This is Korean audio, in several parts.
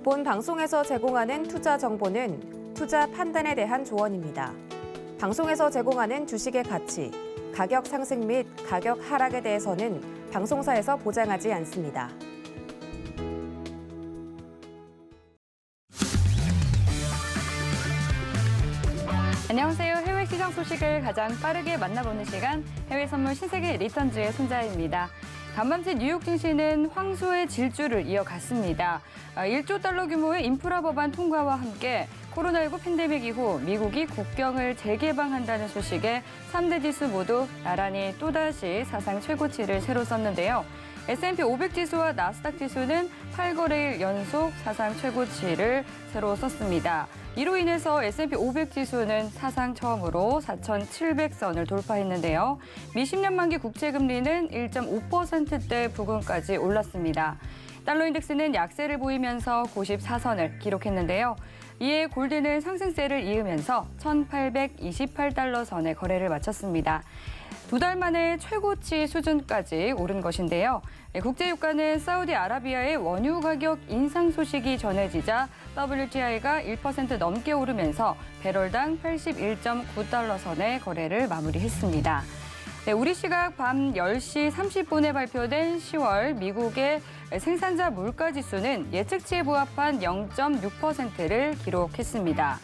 본 방송에서 제공하는 투자 정보는 투자 판단에 대한 조언입니다. 방송에서 제공하는 주식의 가치, 가격 상승 및 가격 하락에 대해서는 방송사에서 보장하지 않습니다. 안녕하세요. 해외 시장 소식을 가장 빠르게 만나보는 시간, 해외 선물 신세계 리턴즈의 손자입니다. 간밤새 뉴욕 증시는 황소의 질주를 이어갔습니다. 1조 달러 규모의 인프라 법안 통과와 함께 코로나19 팬데믹 이후 미국이 국경을 재개방한다는 소식에 3대 지수 모두 나란히 또다시 사상 최고치를 새로 썼는데요. S&P 500 지수와 나스닥 지수는 8거래일 연속 사상 최고치를 새로 썼습니다. 이로 인해서 S&P 500 지수는 사상 처음으로 4,700선을 돌파했는데요. 미 10년 만기 국채금리는 1.5%대 부근까지 올랐습니다. 달러 인덱스는 약세를 보이면서 94선을 기록했는데요. 이에 골드는 상승세를 이으면서 1,828달러 선에 거래를 마쳤습니다. 2달 만에 최고치 수준까지 오른 것인데요. 국제유가는 사우디아라비아의 원유 가격 인상 소식이 전해지자 WTI가 1% 넘게 오르면서 배럴당 81.9달러 선에 거래를 마무리했습니다. 우리 시각 밤 10시 30분에 발표된 10월 미국의 생산자 물가지수는 예측치에 부합한 0.6%를 기록했습니다.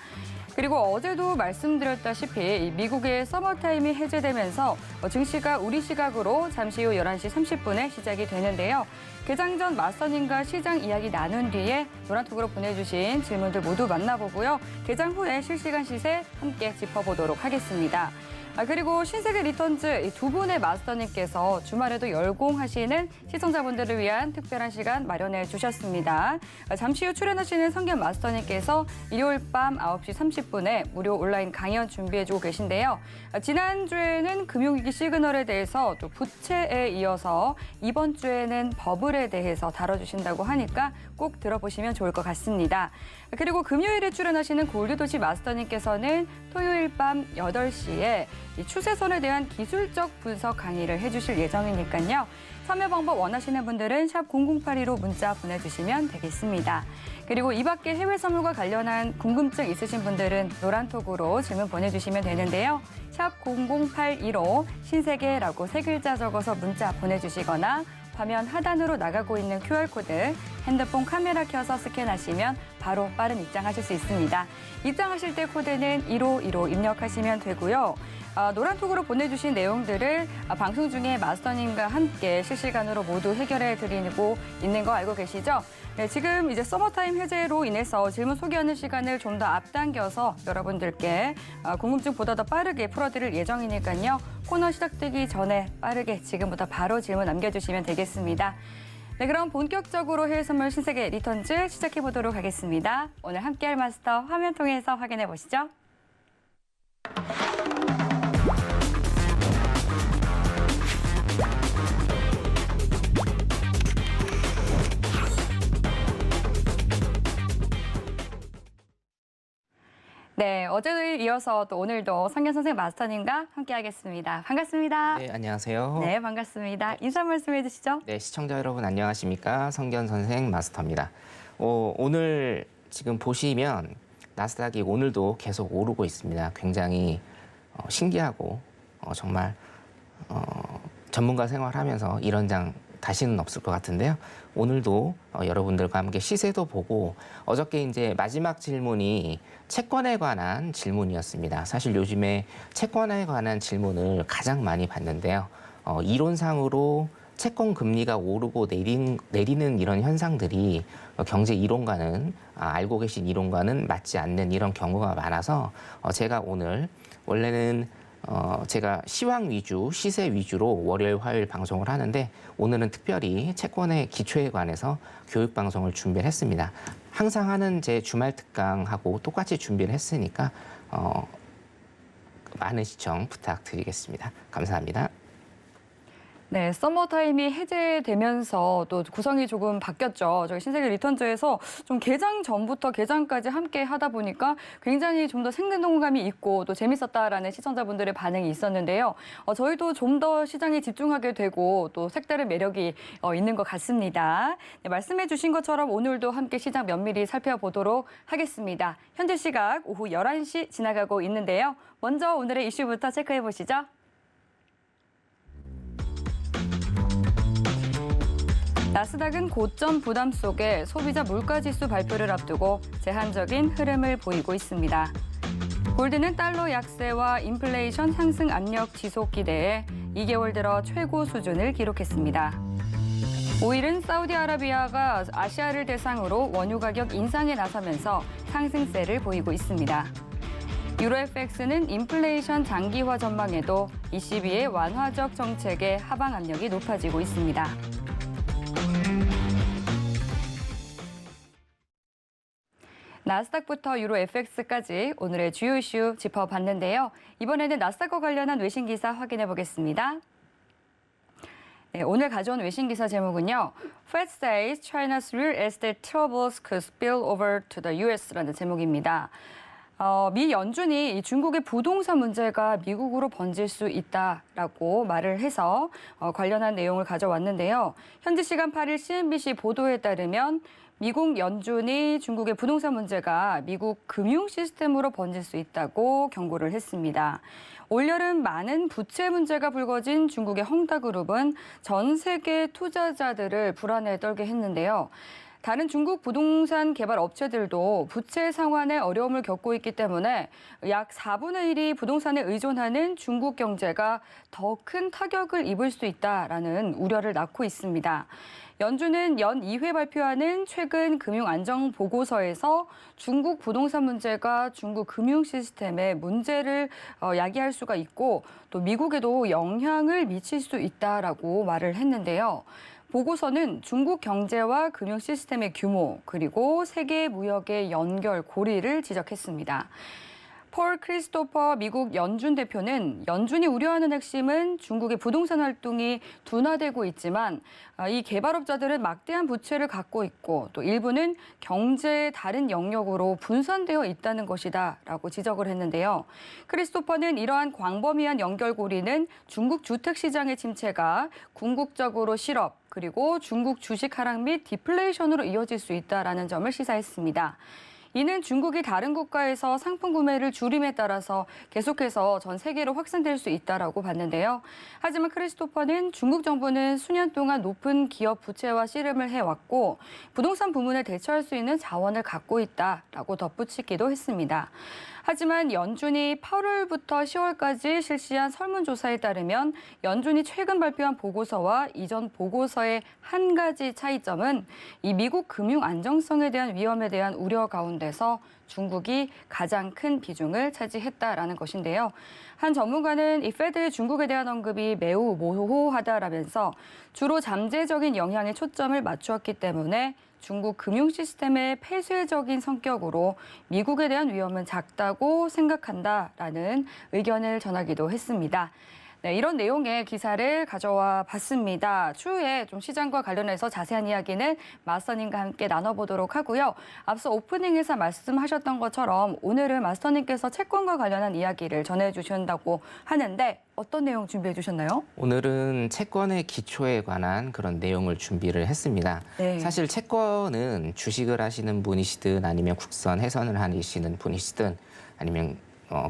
그리고 어제도 말씀드렸다시피 미국의 서머타임이 해제되면서 증시가 우리 시각으로 잠시 후 11시 30분에 시작이 되는데요. 개장 전 마스터님과 시장 이야기 나눈 뒤에 노란톡으로 보내주신 질문들 모두 만나보고요. 개장 후에 실시간 시세 함께 짚어보도록 하겠습니다. 그리고 신세계 리턴즈 두 분의 마스터님께서 주말에도 열공하시는 시청자분들을 위한 특별한 시간 마련해 주셨습니다. 잠시 후 출연하시는 성견 마스터님께서 일요일 밤 9시 30분에 무료 온라인 강연 준비해주고 계신데요. 지난주에는 금융위기 시그널에 대해서 또 부채에 이어서 이번 주에는 버블에 대해서 다뤄주신다고 하니까 꼭 들어보시면 좋을 것 같습니다. 그리고 금요일에 출연하시는 골드도시 마스터님께서는 토요일 밤 8시에 이 추세선에 대한 기술적 분석 강의를 해주실 예정이니까요. 참여 방법 원하시는 분들은 샵 0082로 문자 보내주시면 되겠습니다. 그리고 이 밖에 해외 선물과 관련한 궁금증 있으신 분들은 노란톡으로 질문 보내주시면 되는데요. 샵 0082로 신세계라고 3글자 적어서 문자 보내주시거나 화면 하단으로 나가고 있는 QR코드 핸드폰 카메라 켜서 스캔하시면 바로 빠른 입장하실 수 있습니다. 입장하실 때 코드는 1515 입력하시면 되고요. 노란톡으로 보내주신 내용들을 방송 중에 마스터님과 함께 실시간으로 모두 해결해 드리고 있는 거 알고 계시죠? 네, 지금 이제 서머타임 해제로 인해서 질문 소개하는 시간을 좀 더 앞당겨서 여러분들께 궁금증보다 더 빠르게 풀어드릴 예정이니까요. 코너 시작되기 전에 빠르게 지금부터 바로 질문 남겨주시면 되겠습니다. 네, 그럼 본격적으로 해외 선물 신세계 리턴즈 시작해 보도록 하겠습니다. 오늘 함께할 마스터 화면 통해서 확인해 보시죠. 네, 어제에 이어서 또 오늘도 성견 선생 마스터님과 함께하겠습니다. 반갑습니다. 네, 안녕하세요. 네, 반갑습니다. 인사 말씀해 주시죠. 네, 시청자 여러분 안녕하십니까? 성견 선생 마스터입니다. 오늘 지금 보시면 나스닥이 오늘도 계속 오르고 있습니다. 굉장히 신기하고 정말 전문가 생활하면서 이런 장 다시는 없을 것 같은데요. 오늘도 여러분들과 함께 시세도 보고 어저께 이제 마지막 질문이 채권에 관한 질문이었습니다. 사실 요즘에 채권에 관한 질문을 가장 많이 받는데요. 이론상으로 채권 금리가 오르고 내리는 이런 현상들이 경제 이론과는 알고 계신 이론과는 맞지 않는 이런 경우가 많아서 제가 오늘 원래는 제가 시황 위주, 시세 위주로 월요일, 화요일 방송을 하는데 오늘은 특별히 채권의 기초에 관해서 교육 방송을 준비를 했습니다. 항상 하는 제 주말 특강하고 똑같이 준비를 했으니까 많은 시청 부탁드리겠습니다. 감사합니다. 네, 서머타임이 해제되면서 또 구성이 조금 바뀌었죠. 저희 신세계 리턴즈에서 좀 개장 전부터 개장까지 함께 하다 보니까 굉장히 좀 더 생동감이 있고 또 재밌었다라는 시청자분들의 반응이 있었는데요. 저희도 좀 더 시장에 집중하게 되고 또 색다른 매력이 있는 것 같습니다. 네, 말씀해 주신 것처럼 오늘도 함께 시장 면밀히 살펴보도록 하겠습니다. 현재 시각 오후 11시 지나가고 있는데요. 먼저 오늘의 이슈부터 체크해 보시죠. 나스닥은 고점 부담 속에 소비자 물가지수 발표를 앞두고 제한적인 흐름을 보이고 있습니다. 골드는 달러 약세와 인플레이션 상승 압력 지속 기대에 2개월 들어 최고 수준을 기록했습니다. 5일은 사우디아라비아가 아시아를 대상으로 원유 가격 인상에 나서면서 상승세를 보이고 있습니다. 유로 FX는 인플레이션 장기화 전망에도 ECB의 완화적 정책에 하방 압력이 높아지고 있습니다. 나스닥부터 유로 FX까지 오늘의 주요 이슈 짚어봤는데요. 이번에는 나스닥과 관련한 외신 기사 확인해 보겠습니다. 네, 오늘 가져온 외신 기사 제목은요. Fed says China's real estate troubles could spill over to the US라는 제목입니다. 미 연준이 이 중국의 부동산 문제가 미국으로 번질 수 있다라고 말을 해서 관련한 내용을 가져왔는데요. 현지 시간 8일 CNBC 보도에 따르면 미국 연준이 중국의 부동산 문제가 미국 금융 시스템으로 번질 수 있다고 경고를 했습니다. 올여름 많은 부채 문제가 불거진 중국의 헝다그룹은 전 세계 투자자들을 불안에 떨게 했는데요. 다른 중국 부동산 개발 업체들도 부채 상환에 어려움을 겪고 있기 때문에 약 4분의 1이 부동산에 의존하는 중국 경제가 더 큰 타격을 입을 수 있다라는 우려를 낳고 있습니다. 연준은 연 2회 발표하는 최근 금융 안정 보고서에서 중국 부동산 문제가 중국 금융 시스템에 문제를 야기할 수가 있고 또 미국에도 영향을 미칠 수 있다라고 말을 했는데요. 보고서는 중국 경제와 금융 시스템의 규모 그리고 세계 무역의 연결 고리를 지적했습니다. 폴 크리스토퍼 미국 연준 대표는 연준이 우려하는 핵심은 중국의 부동산 활동이 둔화되고 있지만 이 개발업자들은 막대한 부채를 갖고 있고 또 일부는 경제의 다른 영역으로 분산되어 있다는 것이다라고 지적을 했는데요. 크리스토퍼는 이러한 광범위한 연결고리는 중국 주택시장의 침체가 궁극적으로 실업 그리고 중국 주식 하락 및 디플레이션으로 이어질 수 있다라는 점을 시사했습니다. 이는 중국이 다른 국가에서 상품 구매를 줄임에 따라서 계속해서 전 세계로 확산될 수 있다라고 봤는데요. 하지만 크리스토퍼는 중국 정부는 수년 동안 높은 기업 부채와 씨름을 해왔고 부동산 부문을 대처할 수 있는 자원을 갖고 있다라고 덧붙이기도 했습니다. 하지만 연준이 8월부터 10월까지 실시한 설문조사에 따르면 연준이 최근 발표한 보고서와 이전 보고서의 한 가지 차이점은 이 미국 금융 안정성에 대한 위험에 대한 우려 가운데서 중국이 가장 큰 비중을 차지했다라는 것인데요. 한 전문가는 이 페드의 중국에 대한 언급이 매우 모호하다라면서 주로 잠재적인 영향에 초점을 맞추었기 때문에 중국 금융 시스템의 폐쇄적인 성격으로 미국에 대한 위험은 작다고 생각한다라는 의견을 전하기도 했습니다. 네, 이런 내용의 기사를 가져와 봤습니다. 추후에 좀 시장과 관련해서 자세한 이야기는 마스터님과 함께 나눠보도록 하고요. 앞서 오프닝에서 말씀하셨던 것처럼 오늘은 마스터님께서 채권과 관련한 이야기를 전해주신다고 하는데 어떤 내용 준비해 주셨나요? 오늘은 채권의 기초에 관한 그런 내용을 준비를 했습니다. 네. 사실 채권은 주식을 하시는 분이시든 아니면 국선 해선을 하시는 분이시든 아니면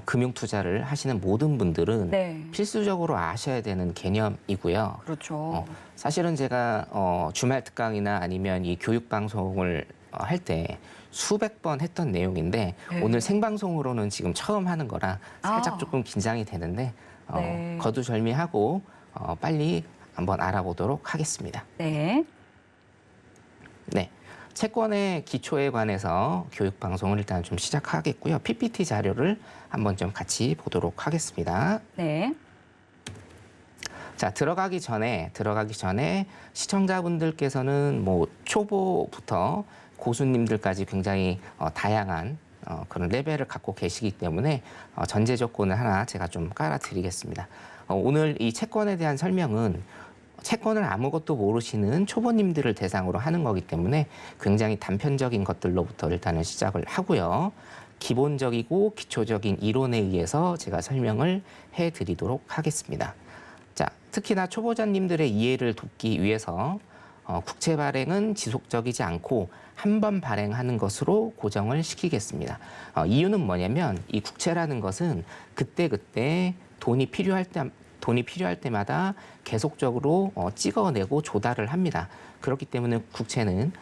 금융 투자를 하시는 모든 분들은 네. 필수적으로 아셔야 되는 개념이고요. 그렇죠. 사실은 제가 주말 특강이나 아니면 이 교육 방송을 할 때 수백 번 했던 내용인데 네. 오늘 생방송으로는 지금 처음 하는 거라 살짝 아. 조금 긴장이 되는데 네. 거두절미하고 빨리 한번 알아보도록 하겠습니다. 네. 네. 채권의 기초에 관해서 교육 방송을 일단 좀 시작하겠고요. PPT 자료를 한번 좀 같이 보도록 하겠습니다. 네. 자, 들어가기 전에 시청자분들께서는 뭐 초보부터 고수님들까지 굉장히 다양한 그런 레벨을 갖고 계시기 때문에 전제 조건을 하나 제가 좀 깔아드리겠습니다. 오늘 이 채권에 대한 설명은 채권을 아무것도 모르시는 초보님들을 대상으로 하는 거기 때문에 굉장히 단편적인 것들로부터 일단은 시작을 하고요. 기본적이고 기초적인 이론에 의해서 제가 설명을 해드리도록 하겠습니다. 자, 특히나 초보자님들의 이해를 돕기 위해서 국채 발행은 지속적이지 않고 한 번 발행하는 것으로 고정을 시키겠습니다. 이유는 뭐냐면 이 국채라는 것은 그때그때 돈이 필요할 때마다 계속적으로 찍어내고 조달을 합니다. 그렇기 때문에 국채는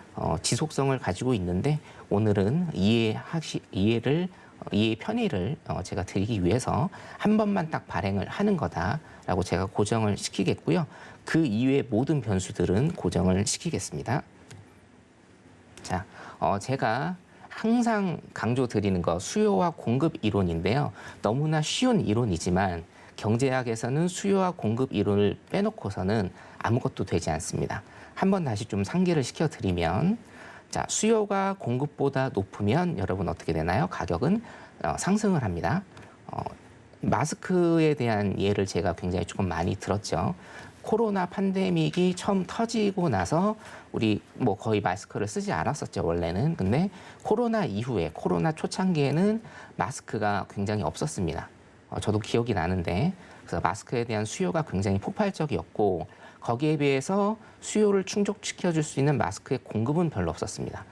지속성을 가지고 있는데 오늘은 이해의 편의를 제가 드리기 위해서 한 번만 딱 발행을 하는 거다라고 제가 고정을 시키겠고요. 그 이외의 모든 변수들은 고정을 시키겠습니다. 자, 제가 항상 강조드리는 거 수요와 공급 이론인데요. 너무나 쉬운 이론이지만 경제학에서는 수요와 공급 이론을 빼놓고서는 아무것도 되지 않습니다. 한번 다시 좀 상기를 시켜드리면, 자, 수요가 공급보다 높으면 여러분 어떻게 되나요? 가격은 상승을 합니다. 마스크에 대한 예를 제가 굉장히 조금 많이 들었죠. 코로나 팬데믹이 처음 터지고 나서 우리 뭐 거의 마스크를 쓰지 않았었죠, 원래는. 근데 코로나 이후에, 코로나 초창기에는 마스크가 굉장히 없었습니다. 저도 기억이 나는데, 그래서 마스크에 대한 수요가 굉장히 폭발적이었고 거기에 비해서 수요를 충족시켜줄 수 있는 마스크의 공급은 별로 없었습니다.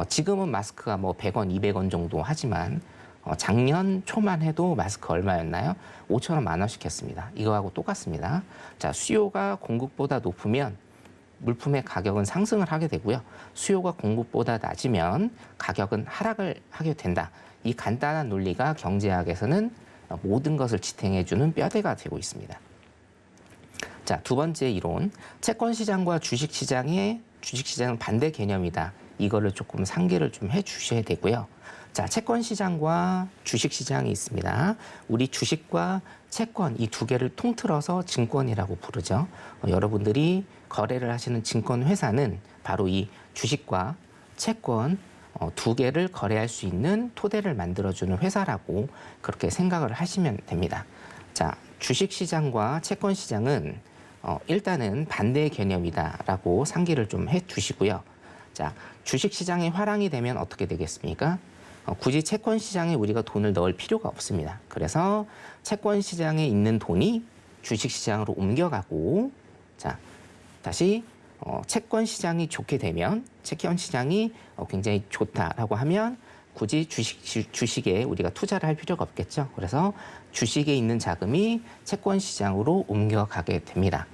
지금은 마스크가 뭐 100원, 200원 정도 하지만 작년 초만 해도 마스크 얼마였나요? 5,000원, 10,000원씩 했습니다. 이거하고 똑같습니다. 자, 수요가 공급보다 높으면 물품의 가격은 상승을 하게 되고요. 수요가 공급보다 낮으면 가격은 하락을 하게 된다. 이 간단한 논리가 경제학에서는 모든 것을 지탱해주는 뼈대가 되고 있습니다. 자, 두 번째 이론, 채권 시장과 주식 시장은 반대 개념이다. 이거를 조금 상기를 좀 해주셔야 되고요. 자, 채권 시장과 주식 시장이 있습니다. 우리 주식과 채권 이 두 개를 통틀어서 증권이라고 부르죠. 여러분들이 거래를 하시는 증권 회사는 바로 이 주식과 채권 두 개를 거래할 수 있는 토대를 만들어주는 회사라고 그렇게 생각을 하시면 됩니다. 자, 주식시장과 채권시장은 일단은 반대의 개념이다라고 상기를 좀 해두시고요. 자, 주식시장이 화랑이 되면 어떻게 되겠습니까? 굳이 채권시장에 우리가 돈을 넣을 필요가 없습니다. 그래서 채권시장에 있는 돈이 주식시장으로 옮겨가고, 자, 다시 채권 시장이 좋게 되면, 채권 시장이 굉장히 좋다라고 하면 굳이 주식에 우리가 투자를 할 필요가 없겠죠. 그래서 주식에 있는 자금이 채권 시장으로 옮겨가게 됩니다.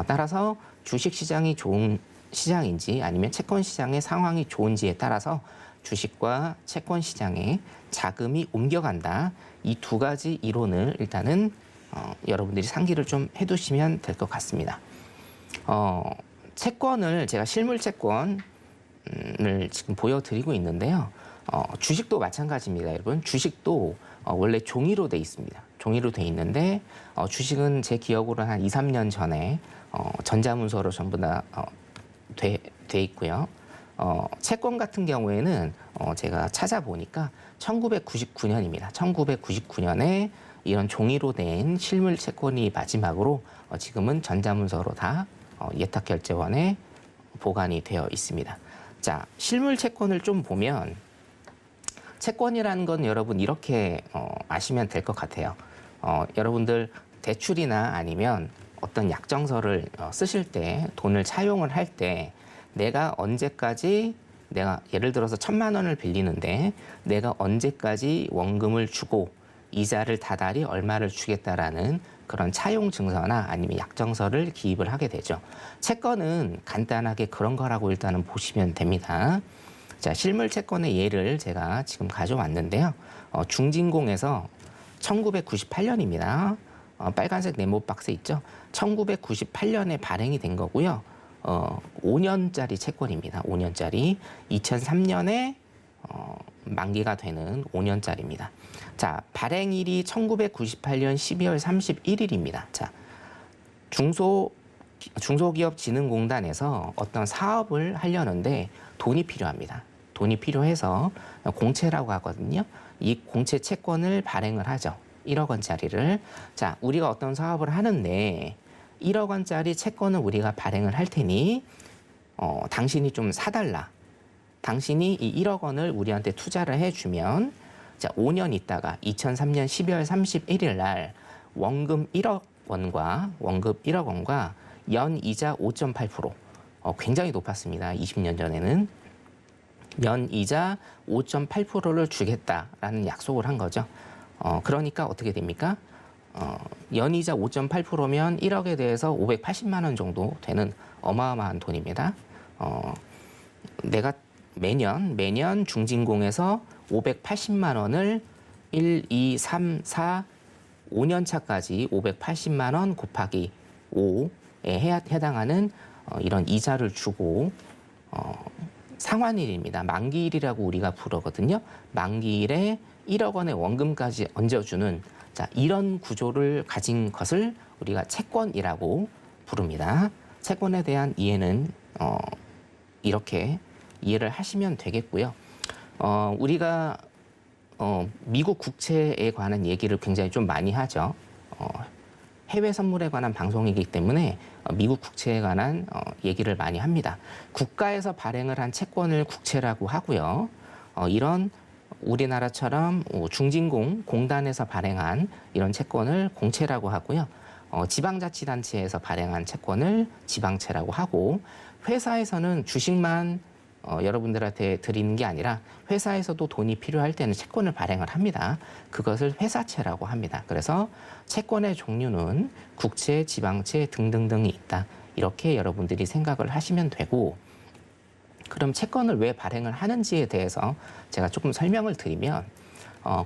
따라서 주식 시장이 좋은 시장인지 아니면 채권 시장의 상황이 좋은지에 따라서 주식과 채권 시장에 자금이 옮겨간다. 이 두 가지 이론을 일단은 여러분들이 상기를 좀 해두시면 될 것 같습니다. 채권을 제가 실물 채권을 지금 보여드리고 있는데요. 주식도 마찬가지입니다, 여러분. 주식도 원래 종이로 돼 있습니다. 종이로 돼 있는데 주식은 제 기억으로 한 2, 3년 전에 전자문서로 전부 다 돼 있고요. 채권 같은 경우에는 제가 찾아보니까 1999년입니다. 1999년에 이런 종이로 된 실물 채권이 마지막으로 지금은 전자문서로 다 예탁결제원에 보관이 되어 있습니다. 자, 실물 채권을 좀 보면 채권이라는 건 여러분 이렇게 아시면 될 것 같아요. 여러분들 대출이나 아니면 어떤 약정서를 쓰실 때 돈을 차용을 할 때 내가 언제까지 내가 예를 들어서 1,000만 원을 빌리는데 내가 언제까지 원금을 주고 이자를 다달이 얼마를 주겠다라는 그런 차용 증서나 아니면 약정서를 기입을 하게 되죠. 채권은 간단하게 그런 거라고 일단은 보시면 됩니다. 자, 실물 채권의 예를 제가 지금 가져왔는데요. 중진공에서 1998년입니다. 빨간색 네모 박스 있죠. 1998년에 발행이 된 거고요. 5년짜리 채권입니다. 5년짜리. 2003년에 만기가 되는 5년짜리입니다. 자, 발행일이 1998년 12월 31일입니다. 자, 중소기업진흥공단에서 어떤 사업을 하려는데 돈이 필요합니다. 돈이 필요해서 공채라고 하거든요. 이 공채 채권을 발행을 하죠. 1억 원짜리를. 자, 우리가 어떤 사업을 하는데 1억 원짜리 채권을 우리가 발행을 할 테니 당신이 좀 사달라. 당신이 이 1억 원을 우리한테 투자를 해주면 자 5년 있다가 2003년 12월 31일 날 원금 1억 원과 연이자 5.8% 굉장히 높았습니다. 20년 전에는 연이자 5.8%를 주겠다라는 약속을 한 거죠. 그러니까 어떻게 됩니까? 연이자 5.8%면 1억에 대해서 580만 원 정도 되는 어마어마한 돈입니다. 내가 매년 중진공에서 580만 원을 1, 2, 3, 4, 5년 차까지 580만 원 곱하기 5에 해당하는 이런 이자를 주고 상환일입니다. 만기일이라고 우리가 부르거든요. 만기일에 1억 원의 원금까지 얹어주는 자, 이런 구조를 가진 것을 우리가 채권이라고 부릅니다. 채권에 대한 이해는 이렇게 이해를 하시면 되겠고요. 우리가 미국 국채에 관한 얘기를 굉장히 좀 많이 하죠. 해외 선물에 관한 방송이기 때문에 미국 국채에 관한 얘기를 많이 합니다. 국가에서 발행을 한 채권을 국채라고 하고요. 이런 우리나라처럼 중진공 공단에서 발행한 이런 채권을 공채라고 하고요. 지방자치단체에서 발행한 채권을 지방채라고 하고 회사에서는 주식만 여러분들한테 드리는 게 아니라 회사에서도 돈이 필요할 때는 채권을 발행을 합니다. 그것을 회사채라고 합니다. 그래서 채권의 종류는 국채, 지방채 등등등이 있다. 이렇게 여러분들이 생각을 하시면 되고 그럼 채권을 왜 발행을 하는지에 대해서 제가 조금 설명을 드리면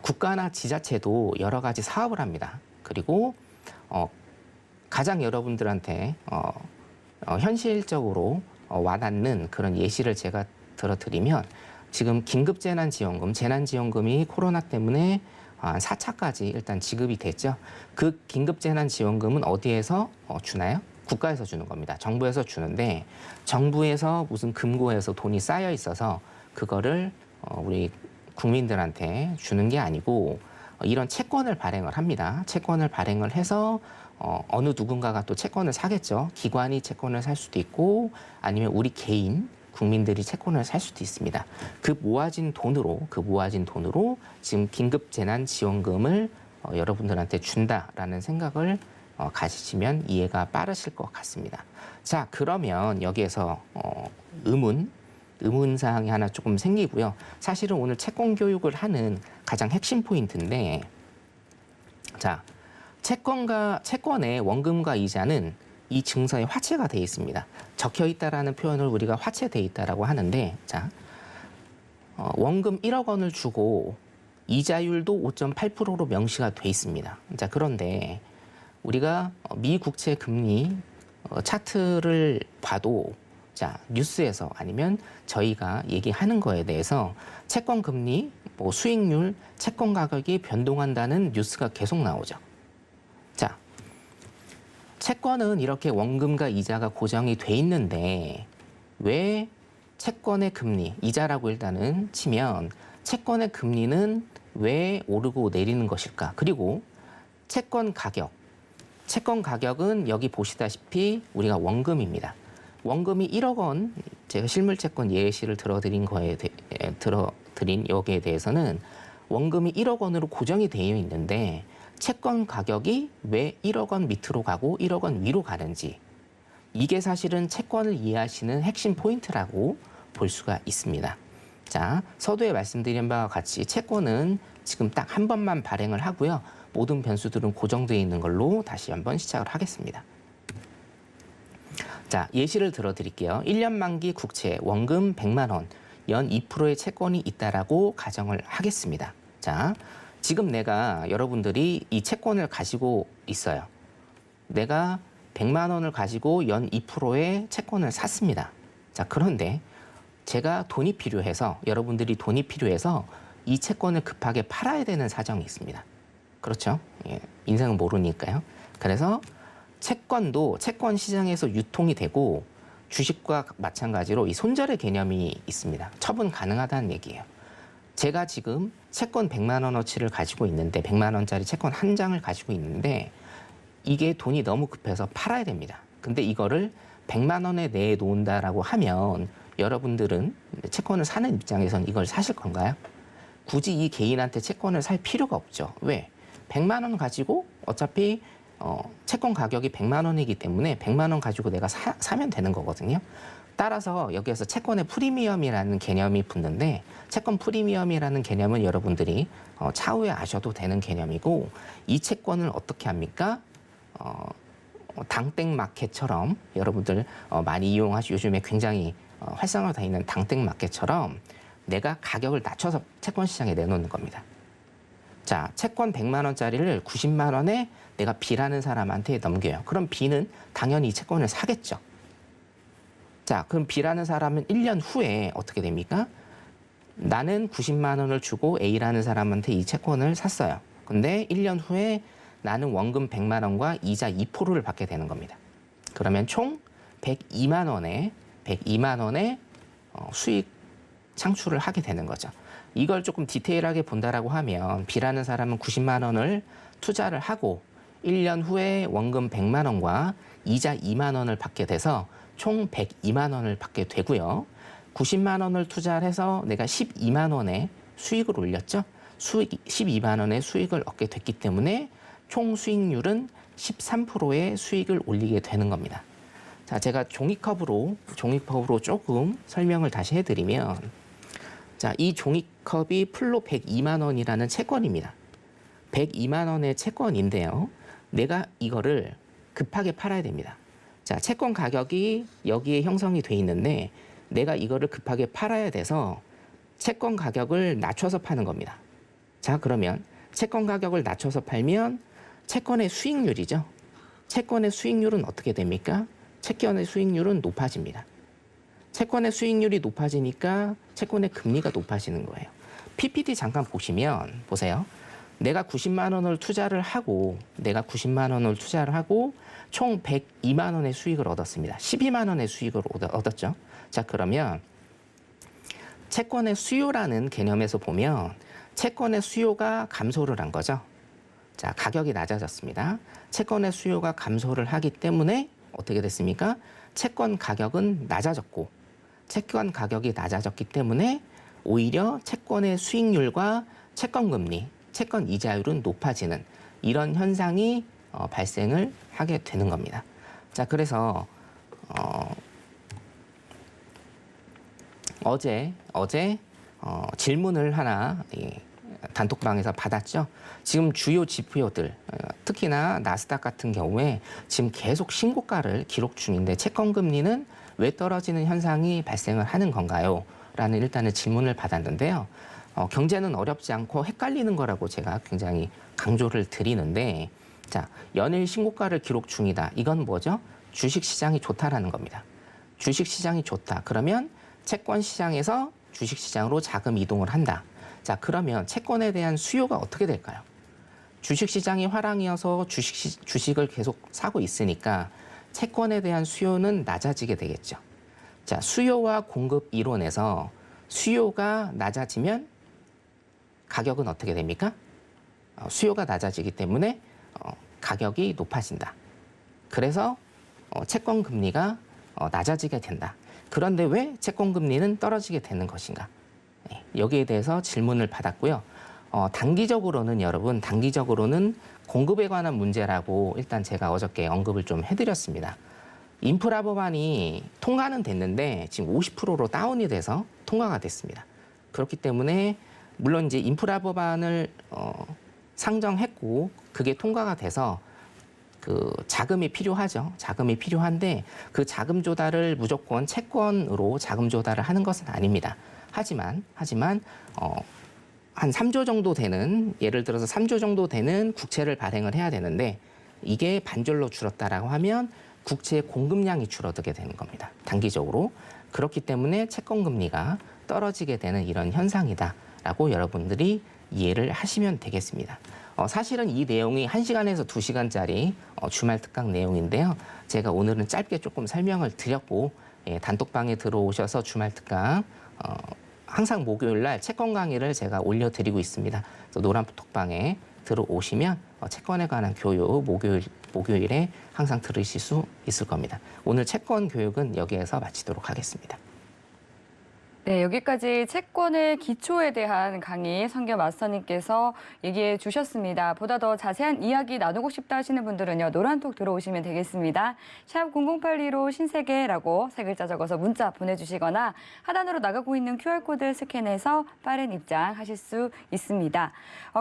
국가나 지자체도 여러 가지 사업을 합니다. 그리고 가장 여러분들한테 현실적으로 와닿는 그런 예시를 제가 들어드리면 지금 긴급재난지원금, 재난지원금이 코로나 때문에 4차까지 일단 지급이 됐죠. 그 긴급재난지원금은 어디에서 주나요? 국가에서 주는 겁니다. 정부에서 주는데 정부에서 무슨 금고에서 돈이 쌓여 있어서 그거를 우리 국민들한테 주는 게 아니고 이런 채권을 발행을 합니다. 채권을 발행을 해서 어느 누군가가 또 채권을 사겠죠. 기관이 채권을 살 수도 있고 아니면 우리 개인 국민들이 채권을 살 수도 있습니다. 그 모아진 돈으로 지금 긴급재난지원금을 여러분들한테 준다라는 생각을 가지시면 이해가 빠르실 것 같습니다. 자, 그러면 여기에서 의문사항이 하나 조금 생기고요. 사실은 오늘 채권 교육을 하는 가장 핵심 포인트인데, 자, 채권의 원금과 이자는 이 증서에 화체가 되어 있습니다. 적혀 있다라는 표현을 우리가 화체되어 있다라고 하는데, 자, 원금 1억 원을 주고 이자율도 5.8%로 명시가 돼 있습니다. 자, 그런데 우리가 미 국채 금리 차트를 봐도 자, 뉴스에서 아니면 저희가 얘기하는 거에 대해서 채권 금리, 수익률, 채권 가격이 변동한다는 뉴스가 계속 나오죠. 자, 채권은 이렇게 원금과 이자가 고정이 돼 있는데 왜 채권의 금리, 이자라고 일단은 치면 채권의 금리는 왜 오르고 내리는 것일까? 그리고 채권 가격은 여기 보시다시피 우리가 원금입니다. 원금이 1억 원, 제가 실물채권 예시를 들어드린 여기에 대해서는 원금이 1억 원으로 고정이 되어 있는데 채권 가격이 왜 1억 원 밑으로 가고 1억 원 위로 가는지 이게 사실은 채권을 이해하시는 핵심 포인트라고 볼 수가 있습니다. 자, 서두에 말씀드린 바와 같이 채권은 지금 딱 한 번만 발행을 하고요. 모든 변수들은 고정되어 있는 걸로 다시 한번 시작을 하겠습니다. 자, 예시를 들어드릴게요. 1년 만기 국채 원금 100만 원, 연 2%의 채권이 있다라고 가정을 하겠습니다. 자, 지금 내가 여러분들이 이 채권을 가지고 있어요. 내가 100만 원을 가지고 연 2%의 채권을 샀습니다. 자, 그런데 제가 돈이 필요해서 여러분들이 돈이 필요해서 이 채권을 급하게 팔아야 되는 사정이 있습니다. 그렇죠? 예, 인생은 모르니까요. 그래서 채권도 채권 시장에서 유통이 되고 주식과 마찬가지로 이 손절의 개념이 있습니다. 처분 가능하다는 얘기예요. 제가 지금 채권 100만 원어치를 가지고 있는데 100만 원짜리 채권 한 장을 가지고 있는데 이게 돈이 너무 급해서 팔아야 됩니다. 근데 이거를 100만 원에 내놓는다라고 하면 여러분들은 채권을 사는 입장에선 이걸 사실 건가요? 굳이 이 개인한테 채권을 살 필요가 없죠. 왜? 100만 원 가지고 어차피 채권 가격이 100만 원이기 때문에 100만 원 가지고 내가 사면 되는 거거든요. 따라서 여기에서 채권의 프리미엄이라는 개념이 붙는데 채권 프리미엄이라는 개념은 여러분들이 차후에 아셔도 되는 개념이고 이 채권을 어떻게 합니까? 당땡 마켓처럼 여러분들 많이 이용하시 요즘에 굉장히 활성화되어 있는 당땡 마켓처럼 내가 가격을 낮춰서 채권 시장에 내놓는 겁니다. 자, 채권 100만 원짜리를 90만 원에 내가 B라는 사람한테 넘겨요. 그럼 B는 당연히 이 채권을 사겠죠. 자, 그럼 B라는 사람은 1년 후에 어떻게 됩니까? 나는 90만 원을 주고 A라는 사람한테 이 채권을 샀어요. 근데 1년 후에 나는 원금 100만 원과 이자 2%를 받게 되는 겁니다. 그러면 총 102만 원의 수익 창출을 하게 되는 거죠. 이걸 조금 디테일하게 본다라고 하면 B라는 사람은 90만 원을 투자를 하고 1년 후에 원금 100만 원과 이자 2만 원을 받게 돼서 총 102만 원을 받게 되고요. 90만 원을 투자를 해서 내가 12만 원의 수익을 올렸죠. 12만 원의 수익을 얻게 됐기 때문에 총 수익률은 13%의 수익을 올리게 되는 겁니다. 자, 제가 종이컵으로 조금 설명을 다시 해드리면, 자, 이 종이컵이 풀로 102만 원이라는 채권입니다. 102만 원의 채권인데요. 내가 이거를 급하게 팔아야 됩니다. 자, 채권 가격이 여기에 형성이 돼 있는데 내가 이거를 급하게 팔아야 돼서 채권 가격을 낮춰서 파는 겁니다. 자, 그러면 채권 가격을 낮춰서 팔면 채권의 수익률이죠. 채권의 수익률은 어떻게 됩니까? 채권의 수익률은 높아집니다. 채권의 수익률이 높아지니까 채권의 금리가 높아지는 거예요. PPT 잠깐 보시면 보세요. 내가 90만 원을 투자를 하고 총 102만 원의 수익을 얻었습니다. 12만 원의 수익을 얻었죠. 자, 그러면 채권의 수요라는 개념에서 보면 채권의 수요가 감소를 한 거죠. 자, 가격이 낮아졌습니다. 채권의 수요가 감소를 하기 때문에 어떻게 됐습니까? 채권 가격은 낮아졌고 채권 가격이 낮아졌기 때문에 오히려 채권의 수익률과 채권 금리, 채권 이자율은 높아지는 이런 현상이 발생을 하게 되는 겁니다. 자, 그래서 어제 질문을 하나 단톡방에서 받았죠. 지금 주요 지표들, 특히나 나스닥 같은 경우에 지금 계속 신고가를 기록 중인데 채권 금리는 왜 떨어지는 현상이 발생을 하는 건가요? 라는 일단은 질문을 받았는데요. 경제는 어렵지 않고 헷갈리는 거라고 제가 굉장히 강조를 드리는데, 자, 연일 신고가를 기록 중이다. 이건 뭐죠? 주식시장이 좋다라는 겁니다. 주식시장이 좋다. 그러면 채권시장에서 주식시장으로 자금 이동을 한다. 자, 그러면 채권에 대한 수요가 어떻게 될까요? 주식시장이 화랑이어서 주식을 계속 사고 있으니까 채권에 대한 수요는 낮아지게 되겠죠. 자, 수요와 공급 이론에서 수요가 낮아지면 가격은 어떻게 됩니까? 수요가 낮아지기 때문에 가격이 높아진다. 그래서 채권 금리가 낮아지게 된다. 그런데 왜 채권 금리는 떨어지게 되는 것인가? 여기에 대해서 질문을 받았고요. 단기적으로는 공급에 관한 문제라고 일단 제가 어저께 언급을 좀 해드렸습니다. 인프라 법안이 통과는 됐는데 지금 50%로 다운이 돼서 통과가 됐습니다. 그렇기 때문에 물론 이제 인프라 법안을 상정했고 그게 통과가 돼서 그 자금이 필요하죠. 자금이 필요한데 그 자금 조달을 무조건 채권으로 자금 조달을 하는 것은 아닙니다. 하지만 한 3조 정도 되는, 예를 들어서 3조 정도 되는 국채를 발행을 해야 되는데 이게 반절로 줄었다라고 하면 국채의 공급량이 줄어들게 되는 겁니다. 단기적으로. 그렇기 때문에 채권 금리가 떨어지게 되는 이런 현상이다라고 여러분들이 이해를 하시면 되겠습니다. 사실은 이 내용이 1시간에서 2시간짜리 주말 특강 내용인데요. 제가 오늘은 짧게 조금 설명을 드렸고, 단톡방에 들어오셔서 주말 특강 항상 목요일 날 채권 강의를 제가 올려드리고 있습니다. 노란 톡방에 들어오시면 채권에 관한 교육 목요일에 항상 들으실 수 있을 겁니다. 오늘 채권 교육은 여기에서 마치도록 하겠습니다. 네, 여기까지 채권의 기초에 대한 강의 선경 마스터님께서 얘기해 주셨습니다. 보다 더 자세한 이야기 나누고 싶다 하시는 분들은요, 노란톡 들어오시면 되겠습니다. 샵 0082로 신세계라고 세 글자 적어서 문자 보내주시거나 하단으로 나가고 있는 QR코드 스캔해서 빠른 입장하실 수 있습니다.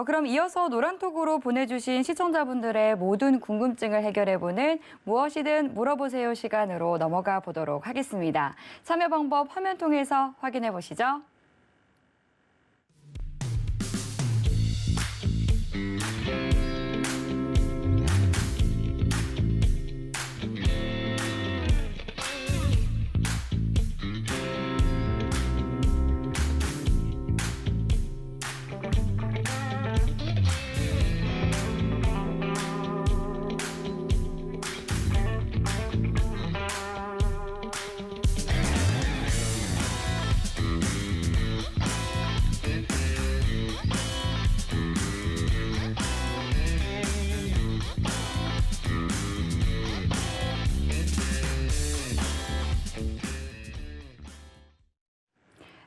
그럼 이어서 노란톡으로 보내주신 시청자분들의 모든 궁금증을 해결해보는 무엇이든 물어보세요 시간으로 넘어가 보도록 하겠습니다. 참여 방법 화면 통해서 확인해 보시죠.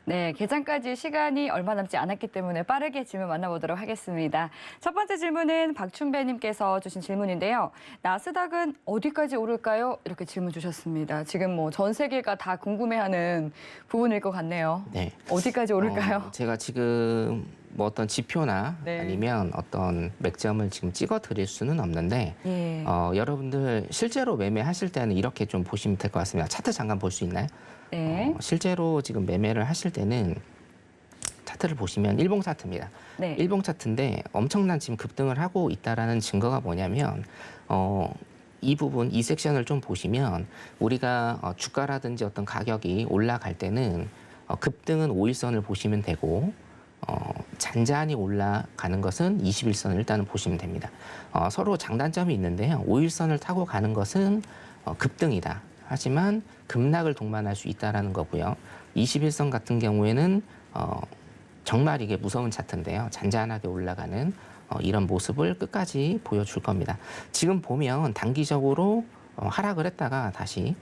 네, 개장까지 시간이 얼마 남지 않았기 때문에 빠르게 질문 만나보도록 하겠습니다. 첫 번째 질문은 박춘배님께서 주신 질문인데요. 나스닥은 어디까지 오를까요? 이렇게 질문 주셨습니다. 지금 뭐 전 세계가 다 궁금해하는 부분일 것 같네요. 네. 어디까지 오를까요? 제가 지금 뭐 어떤 지표나 네. 아니면 어떤 맥점을 지금 찍어 드릴 수는 없는데 예. 여러분들 실제로 매매하실 때는 이렇게 좀 보시면 될 것 같습니다. 차트 잠깐 볼 수 있나요? 네. 실제로 지금 매매를 하실 때는 차트를 보시면 일봉 차트입니다. 네. 일봉 차트인데 엄청난 지금 급등을 하고 있다라는 증거가 뭐냐면 이 부분, 이 섹션을 좀 보시면 우리가 주가라든지 어떤 가격이 올라갈 때는 급등은 5일선을 보시면 되고 잔잔히 올라가는 것은 21선을 일단은 보시면 됩니다. 서로 장단점이 있는데요. 5일선을 타고 가는 것은 급등이다. 하지만 급락을 동반할 수 있다는 거고요. 21선 같은 경우에는 정말 이게 무서운 차트인데요. 잔잔하게 올라가는 이런 모습을 끝까지 보여줄 겁니다. 지금 보면 단기적으로 하락을 했다가 다시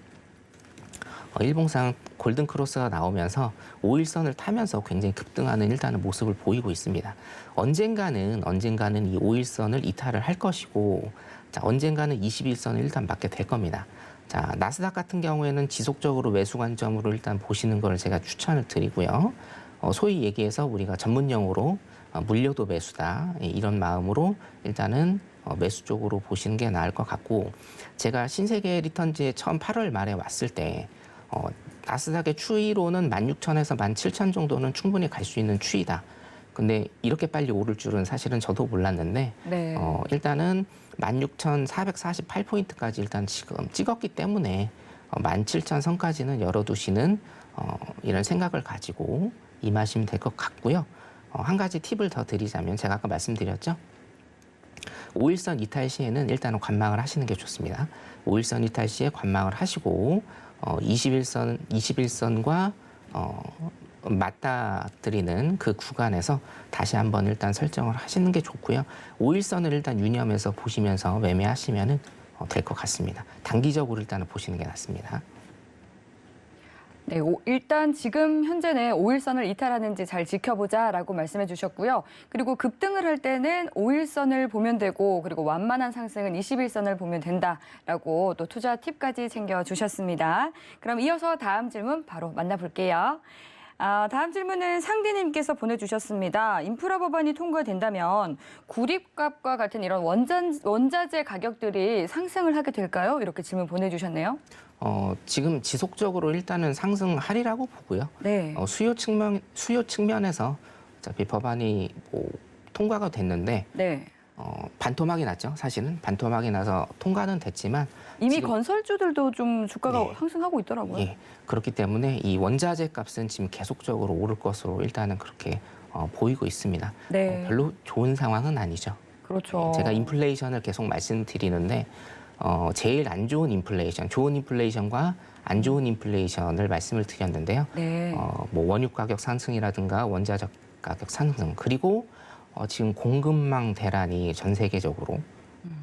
일봉상 골든 크로스가 나오면서 5일선을 타면서 굉장히 급등하는 일단은 모습을 보이고 있습니다. 언젠가는 이 5일선을 이탈을 할 것이고, 자, 언젠가는 21선을 일단 맞게 될 겁니다. 자, 나스닥 같은 경우에는 지속적으로 매수 관점으로 일단 보시는 걸 제가 추천을 드리고요. 소위 얘기해서 우리가 전문용어로 물려도 매수다, 이런 마음으로 일단은 매수 쪽으로 보시는 게 나을 것 같고, 제가 신세계 리턴즈에 처음 8월 말에 왔을 때 나스닥의 추이로는 16,000에서 17,000 정도는 충분히 갈 수 있는 추이다. 근데 이렇게 빨리 오를 줄은 사실은 저도 몰랐는데 네. 일단은 16,448포인트까지 일단 지금 찍었기 때문에 17,000선까지는 열어두시는 이런 생각을 가지고 임하시면 될 것 같고요. 한 가지 팁을 더 드리자면 제가 아까 말씀드렸죠. 5일선 이탈 시에는 일단은 관망을 하시는 게 좋습니다. 5일선 이탈 시에 관망을 하시고 21선과 맞닿아뜨리는 그 구간에서 다시 한번 일단 설정을 하시는 게 좋고요. 5일선을 일단 유념해서 보시면서 매매하시면 될 것 같습니다. 단기적으로 일단은 보시는 게 낫습니다. 네, 일단 지금 현재는 5일선을 이탈하는지 잘 지켜보자라고 말씀해 주셨고요. 그리고 급등을 할 때는 5일선을 보면 되고, 그리고 완만한 상승은 21선을 보면 된다라고 또 투자 팁까지 챙겨주셨습니다. 그럼 이어서 다음 질문 바로 만나볼게요. 다음 질문은 상디님께서 보내주셨습니다. 인프라 법안이 통과된다면 구립값과 같은 이런 원자재 가격들이 상승을 하게 될까요? 이렇게 질문 보내주셨네요. 지금 지속적으로 일단은 상승하리라고 보고요. 네. 수요 측면에서 어차피 법안이 통과가 됐는데 네. 반토막이 났죠. 사실은 반토막이 나서 통과는 됐지만 이미 지금, 건설주들도 좀 주가가 네. 상승하고 있더라고요. 예, 그렇기 때문에 이 원자재 값은 지금 계속적으로 오를 것으로 일단은 그렇게 보이고 있습니다. 네. 별로 좋은 상황은 아니죠. 그렇죠. 제가 인플레이션을 계속 말씀드리는데 제일 안 좋은 인플레이션, 좋은 인플레이션과 안 좋은 인플레이션을 말씀을 드렸는데요. 네. 뭐 원유 가격 상승이라든가 원자재 가격 상승, 그리고 지금 공급망 대란이 전 세계적으로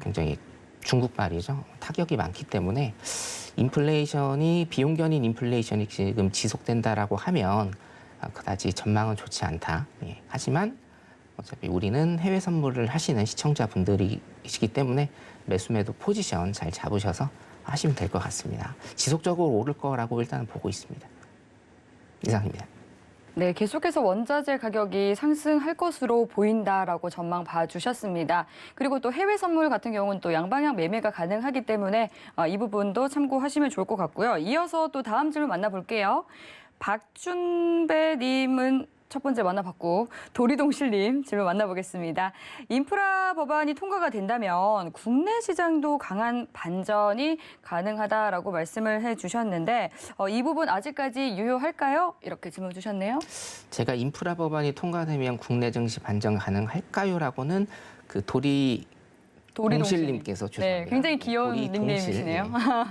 굉장히 중국발이죠. 타격이 많기 때문에 인플레이션이 비용 견인 인플레이션이 지금 지속된다라고 하면 그다지 전망은 좋지 않다. 예. 하지만 어차피 우리는 해외 선물을 하시는 시청자분들이시기 때문에 매수매도 포지션 잘 잡으셔서 하시면 될 것 같습니다. 지속적으로 오를 거라고 일단은 보고 있습니다. 이상입니다. 네, 계속해서 원자재 가격이 상승할 것으로 보인다라고 전망 봐주셨습니다. 그리고 또 해외 선물 같은 경우는 또 양방향 매매가 가능하기 때문에 이 부분도 참고하시면 좋을 것 같고요. 이어서 또 다음 질문 만나볼게요. 박준배님은 첫 번째 만나봤고 도리동실님 질문 만나보겠습니다. 인프라 법안이 통과가 된다면 국내 시장도 강한 반전이 가능하다라고 말씀을 해주셨는데 이 부분 아직까지 유효할까요? 이렇게 질문 주셨네요. 제가 인프라 법안이 통과되면 국내 증시 반전 가능할까요?라고는 그 도리동실님께서 죄송합니다. 네, 굉장히 귀여운 닉네임이시네요.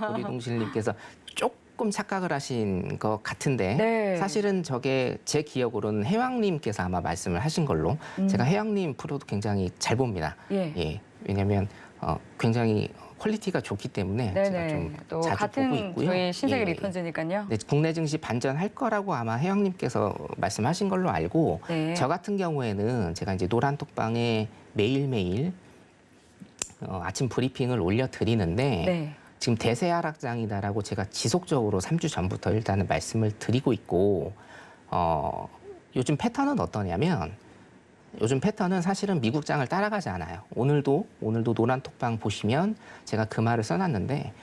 도리동실님께서 조금 착각을 하신 것 같은데 네. 사실은 저게 제 기억으로는 해왕님께서 아마 말씀을 하신 걸로 제가 해왕님 프로도 굉장히 잘 봅니다. 예. 왜냐하면 굉장히 퀄리티가 좋기 때문에 제가 좀 또 자주 보고 같은 있고요. 저희 신세계 예. 리턴즈니까요. 네, 국내 증시 반전할 거라고 아마 해왕님께서 말씀하신 걸로 알고 네. 저 같은 경우에는 제가 이제 노란톡방에 매일매일 아침 브리핑을 올려드리는데 네. 지금 대세 하락장이다라고 제가 지속적으로 3주 전부터 일단은 말씀을 드리고 있고 요즘 패턴은 어떠냐면 요즘 패턴은 사실은 미국장을 따라가지 않아요. 오늘도 노란톡방 보시면 제가 그 말을 써놨는데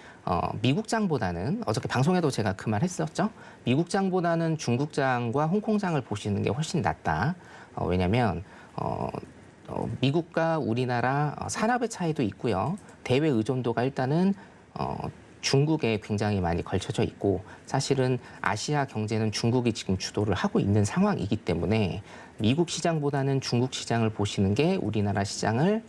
미국장보다는 어저께 방송에도 제가 그 말 했었죠. 미국장보다는 중국장과 홍콩장을 보시는 게 훨씬 낫다. 왜냐하면 미국과 우리나라 산업의 차이도 있고요. 대외 의존도가 일단은 중국에 굉장히 많이 걸쳐져 있고 사실은 아시아 경제는 중국이 지금 주도를 하고 있는 상황이기 때문에 미국 시장보다는 중국 시장을 보시는 게 우리나라 시장을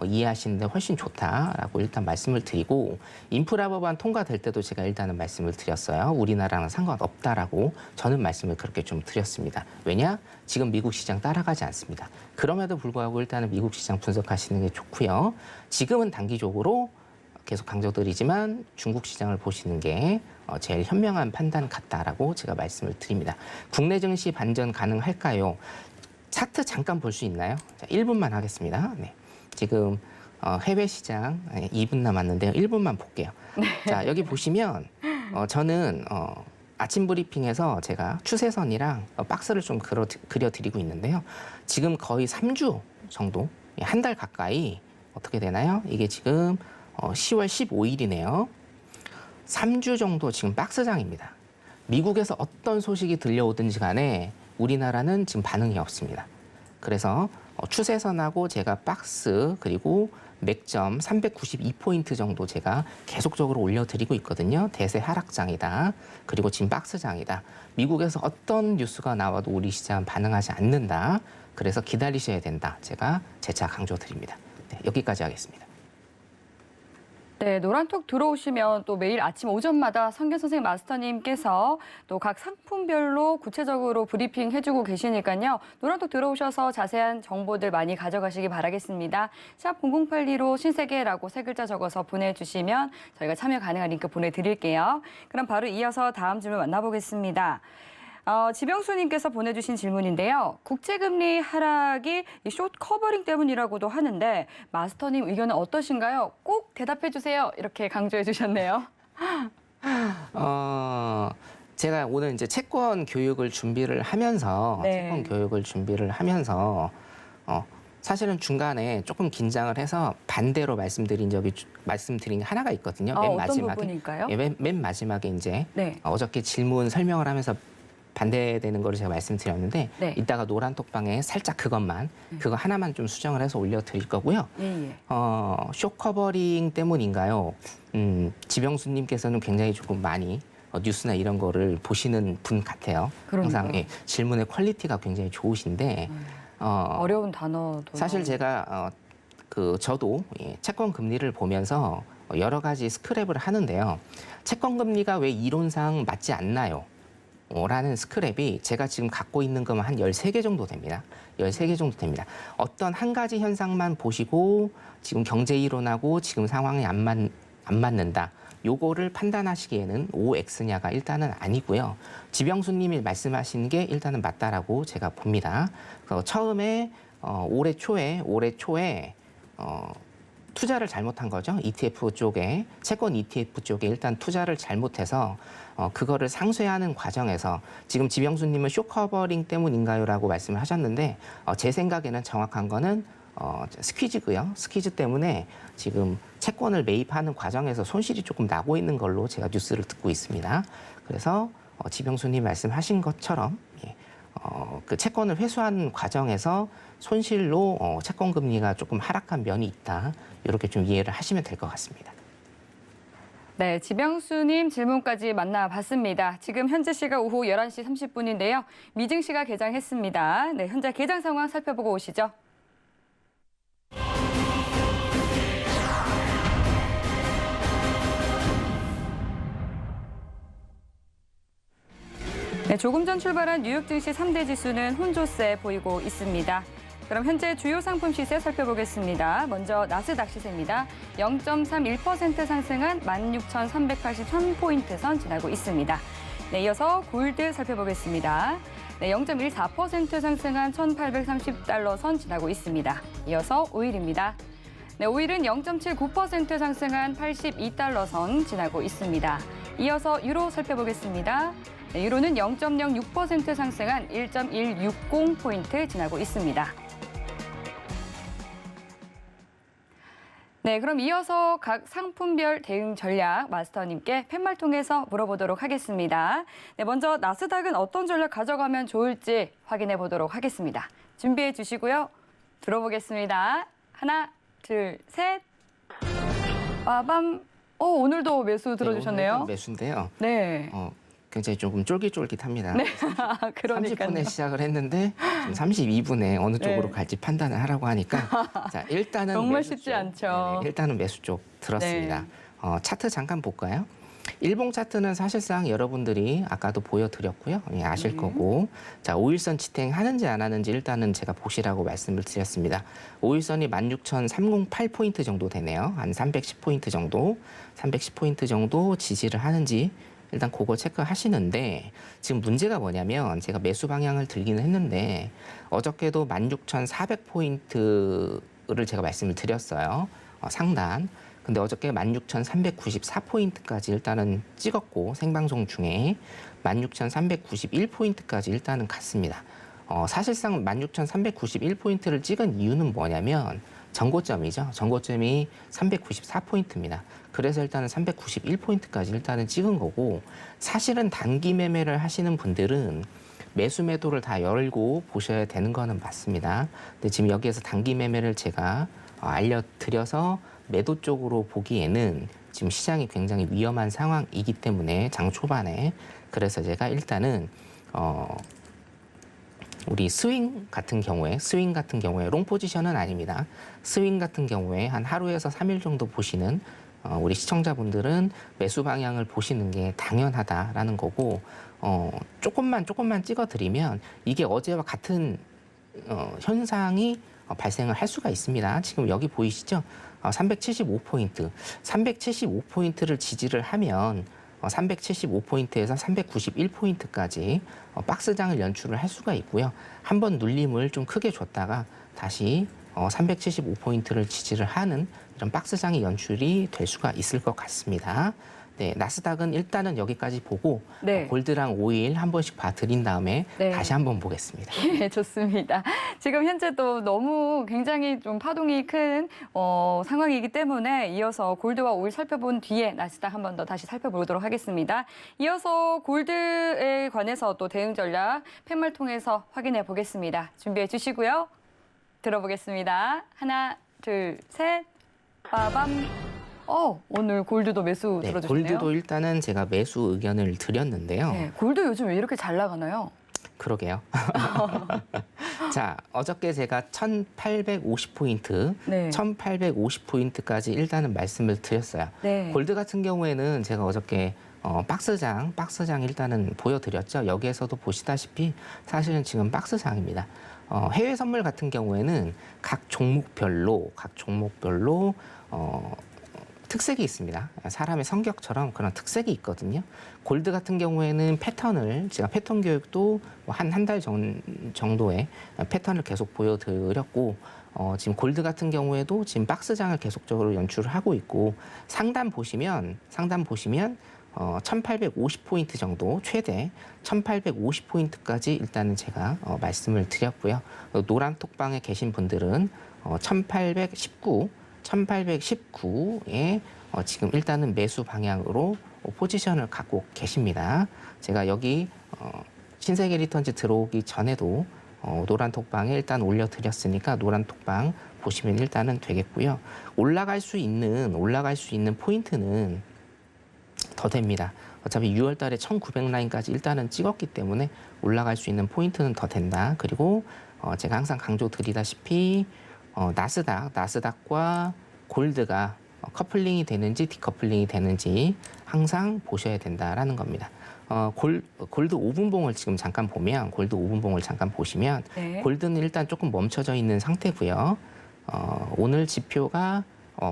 이해하시는 데 훨씬 좋다라고 일단 말씀을 드리고 인프라 법안 통과될 때도 제가 일단은 말씀을 드렸어요. 우리나라랑 상관없다라고 저는 말씀을 그렇게 좀 드렸습니다. 왜냐? 지금 미국 시장 따라가지 않습니다. 그럼에도 불구하고 일단은 미국 시장 분석하시는 게 좋고요. 지금은 단기적으로 계속 강조드리지만 중국 시장을 보시는 게 제일 현명한 판단 같다라고 제가 말씀을 드립니다. 국내 증시 반전 가능할까요? 차트 잠깐 볼 수 있나요? 자, 1분만 하겠습니다. 네. 지금 해외 시장 2분 남았는데요. 1분만 볼게요. 자, 여기 보시면 저는 아침 브리핑에서 제가 추세선이랑 박스를 좀 그려드리고 있는데요. 지금 거의 3주 정도, 한 달 가까이 어떻게 되나요? 이게 지금 10월 15일이네요. 3주 정도 지금 박스장입니다. 미국에서 어떤 소식이 들려오든지 간에 우리나라는 지금 반응이 없습니다. 그래서 추세선하고 제가 박스 그리고 맥점 392포인트 정도 제가 계속적으로 올려드리고 있거든요. 대세 하락장이다. 그리고 지금 박스장이다. 미국에서 어떤 뉴스가 나와도 우리 시장은 반응하지 않는다. 그래서 기다리셔야 된다. 제가 재차 강조드립니다. 네, 여기까지 하겠습니다. 네, 노란톡 들어오시면 또 매일 아침 오전마다 성균 선생님 마스터님께서 또 각 상품별로 구체적으로 브리핑 해주고 계시니까요. 노란톡 들어오셔서 자세한 정보들 많이 가져가시기 바라겠습니다. 샵 0082로 신세계라고 세 글자 적어서 보내주시면 저희가 참여 가능한 링크 보내드릴게요. 그럼 바로 이어서 다음 질문 만나보겠습니다. 지병수님께서 보내주신 질문인데요. 국채금리 하락이 이 숏 커버링 때문이라고도 하는데 마스터님 의견은 어떠신가요? 꼭 대답해 주세요. 이렇게 강조해 주셨네요. 제가 오늘 이제 채권 교육을 준비를 하면서 사실은 중간에 조금 긴장을 해서 반대로 말씀드린 게 하나가 있거든요. 맨 어떤 마지막에. 부분일까요? 예, 맨 마지막에 이제 네. 어저께 질문 설명을 하면서 반대되는 거를 제가 말씀드렸는데 네. 이따가 노란톡방에 살짝 그거 하나만 좀 수정을 해서 올려드릴 거고요. 예. 숏 커버링 때문인가요? 지병수님께서는 굉장히 조금 많이 뉴스나 이런 거를 보시는 분 같아요. 항상 질문의 퀄리티가 굉장히 좋으신데 어려운 단어도 사실 제가 저도 채권 금리를 보면서 여러 가지 스크랩을 하는데요. 채권 금리가 왜 이론상 맞지 않나요? 라는 스크랩이 제가 지금 갖고 있는 것만 한 13개 정도 됩니다. 13개 정도 됩니다. 어떤 한 가지 현상만 보시고 지금 경제 이론하고 지금 상황이 안 맞는다. 요거를 판단하시기에는 OX냐가 일단은 아니고요. 지병수님이 말씀하시는 게 일단은 맞다라고 제가 봅니다. 그래서 처음에 올해 초에 투자를 잘못한 거죠. ETF 쪽에, 채권 ETF 쪽에 일단 투자를 잘못해서 그거를 상쇄하는 과정에서 지금 지병수님은 쇼커버링 때문인가요?라고 말씀을 하셨는데 제 생각에는 정확한 거는 스퀴즈고요. 스퀴즈 때문에 지금 채권을 매입하는 과정에서 손실이 조금 나고 있는 걸로 제가 뉴스를 듣고 있습니다. 그래서 지병수님 말씀하신 것처럼 그 채권을 회수하는 과정에서 손실로 채권 금리가 조금 하락한 면이 있다. 이렇게 좀 이해를 하시면 될 것 같습니다. 네, 지병수님 질문까지 만나봤습니다. 지금 현재 시각 오후 11시 30분인데요. 미증시가 개장했습니다. 네, 현재 개장 상황 살펴보고 오시죠. 네, 조금 전 출발한 뉴욕 증시 3대 지수는 혼조세 보이고 있습니다. 그럼 현재 주요 상품 시세 살펴보겠습니다. 먼저 나스닥 시세입니다. 0.31% 상승한 16,383포인트 선 지나고 있습니다. 네, 이어서 골드 살펴보겠습니다. 네, 0.14% 상승한 1,830달러 선 지나고 있습니다. 이어서 오일입니다. 네, 오일은 0.79% 상승한 82달러 선 지나고 있습니다. 이어서 유로 살펴보겠습니다. 네, 유로는 0.06% 상승한 1.160포인트 지나고 있습니다. 네, 그럼 이어서 각 상품별 대응 전략 마스터님께 팻말 통해서 물어보도록 하겠습니다. 네, 먼저 나스닥은 어떤 전략 가져가면 좋을지 확인해 보도록 하겠습니다. 준비해 주시고요. 들어보겠습니다. 하나, 둘, 셋. 빠밤. 오늘도 매수 들어주셨네요. 오늘도 매수인데요. 네. 굉장히 조금 쫄깃쫄깃합니다. 네, 그러니까요. 30분에 시작을 했는데 지금 32분에 어느 쪽으로 네. 갈지 판단을 하라고 하니까 자, 일단은 정말 매수 쉽지 쪽, 않죠. 네, 일단은 매수 쪽 들었습니다. 네. 차트 잠깐 볼까요? 일봉 차트는 사실상 여러분들이 아까도 보여드렸고요. 아실 거고. 자, 5일선 지탱하는지 안 하는지 일단은 제가 보시라고 말씀을 드렸습니다. 5일선이 16,308포인트 정도 되네요. 한 310포인트 정도. 310포인트 정도 지지를 하는지 일단 그거 체크하시는데 지금 문제가 뭐냐면 제가 매수 방향을 들기는 했는데 어저께도 16,400포인트를 제가 말씀을 드렸어요. 상단. 근데 어저께 16,394포인트까지 일단은 찍었고 생방송 중에 16,391포인트까지 일단은 갔습니다. 사실상 16,391포인트를 찍은 이유는 뭐냐면 전고점이죠. 전고점이 394포인트입니다. 그래서 일단은 391포인트까지 일단은 찍은 거고 사실은 단기 매매를 하시는 분들은 매수 매도를 다 열고 보셔야 되는 거는 맞습니다. 근데 지금 여기에서 단기 매매를 제가 알려드려서 매도 쪽으로 보기에는 지금 시장이 굉장히 위험한 상황이기 때문에 장 초반에 그래서 제가 일단은 우리 스윙 같은 경우에 롱 포지션은 아닙니다. 스윙 같은 경우에 한 하루에서 3일 정도 보시는 우리 시청자분들은 매수 방향을 보시는 게 당연하다라는 거고 조금만 찍어드리면 이게 어제와 같은 현상이 발생을 할 수가 있습니다. 지금 여기 보이시죠? 375포인트. 375포인트를 지지를 하면 375포인트에서 391포인트까지 박스장을 연출을 할 수가 있고요. 한번 눌림을 좀 크게 줬다가 다시 375포인트를 지지를 하는 이런 박스장의 연출이 될 수가 있을 것 같습니다. 네, 나스닥은 일단은 여기까지 보고 네. 골드랑 오일 한 번씩 봐드린 다음에 네. 다시 한번 보겠습니다. 네, 좋습니다. 지금 현재 또 너무 굉장히 좀 파동이 큰 상황이기 때문에 이어서 골드와 오일 살펴본 뒤에 나스닥 한 번 더 다시 살펴보도록 하겠습니다. 이어서 골드에 관해서 또 대응 전략 팻말 통해서 확인해 보겠습니다. 준비해 주시고요. 들어보겠습니다. 하나, 둘, 셋. 빠밤. 오늘 골드도 매수 네, 들어주시네요. 골드도 일단은 제가 매수 의견을 드렸는데요. 네, 골드 요즘 왜 이렇게 잘 나가나요? 그러게요. 자, 어저께 제가 1,850포인트, 네. 1,850포인트까지 일단은 말씀을 드렸어요. 네. 골드 같은 경우에는 제가 어저께 박스장 일단은 보여드렸죠. 여기에서도 보시다시피 사실은 지금 박스장입니다. 해외 선물 같은 경우에는 각 종목별로 특색이 있습니다. 사람의 성격처럼 그런 특색이 있거든요. 골드 같은 경우에는 패턴을 제가 패턴 교육도 한 달 정도의 패턴을 계속 보여드렸고 지금 골드 같은 경우에도 지금 박스장을 계속적으로 연출을 하고 있고 상단 보시면 1850포인트 정도 최대 1850포인트까지 일단은 제가 말씀을 드렸고요. 노란 톡방에 계신 분들은 1819에 지금 일단은 매수 방향으로 포지션을 갖고 계십니다. 제가 여기 신세계 리턴즈 들어오기 전에도 노란 톡방에 일단 올려드렸으니까 노란 톡방 보시면 일단은 되겠고요. 올라갈 수 있는 포인트는 더 됩니다. 어차피 6월 달에 1900 라인까지 일단은 찍었기 때문에 올라갈 수 있는 포인트는 더 된다. 그리고 제가 항상 강조드리다시피 나스닥과 골드가 커플링이 되는지 디커플링이 되는지 항상 보셔야 된다라는 겁니다. 골드 5분봉을 지금 잠깐 보시면 네. 골드는 일단 조금 멈춰져 있는 상태고요. 오늘 지표가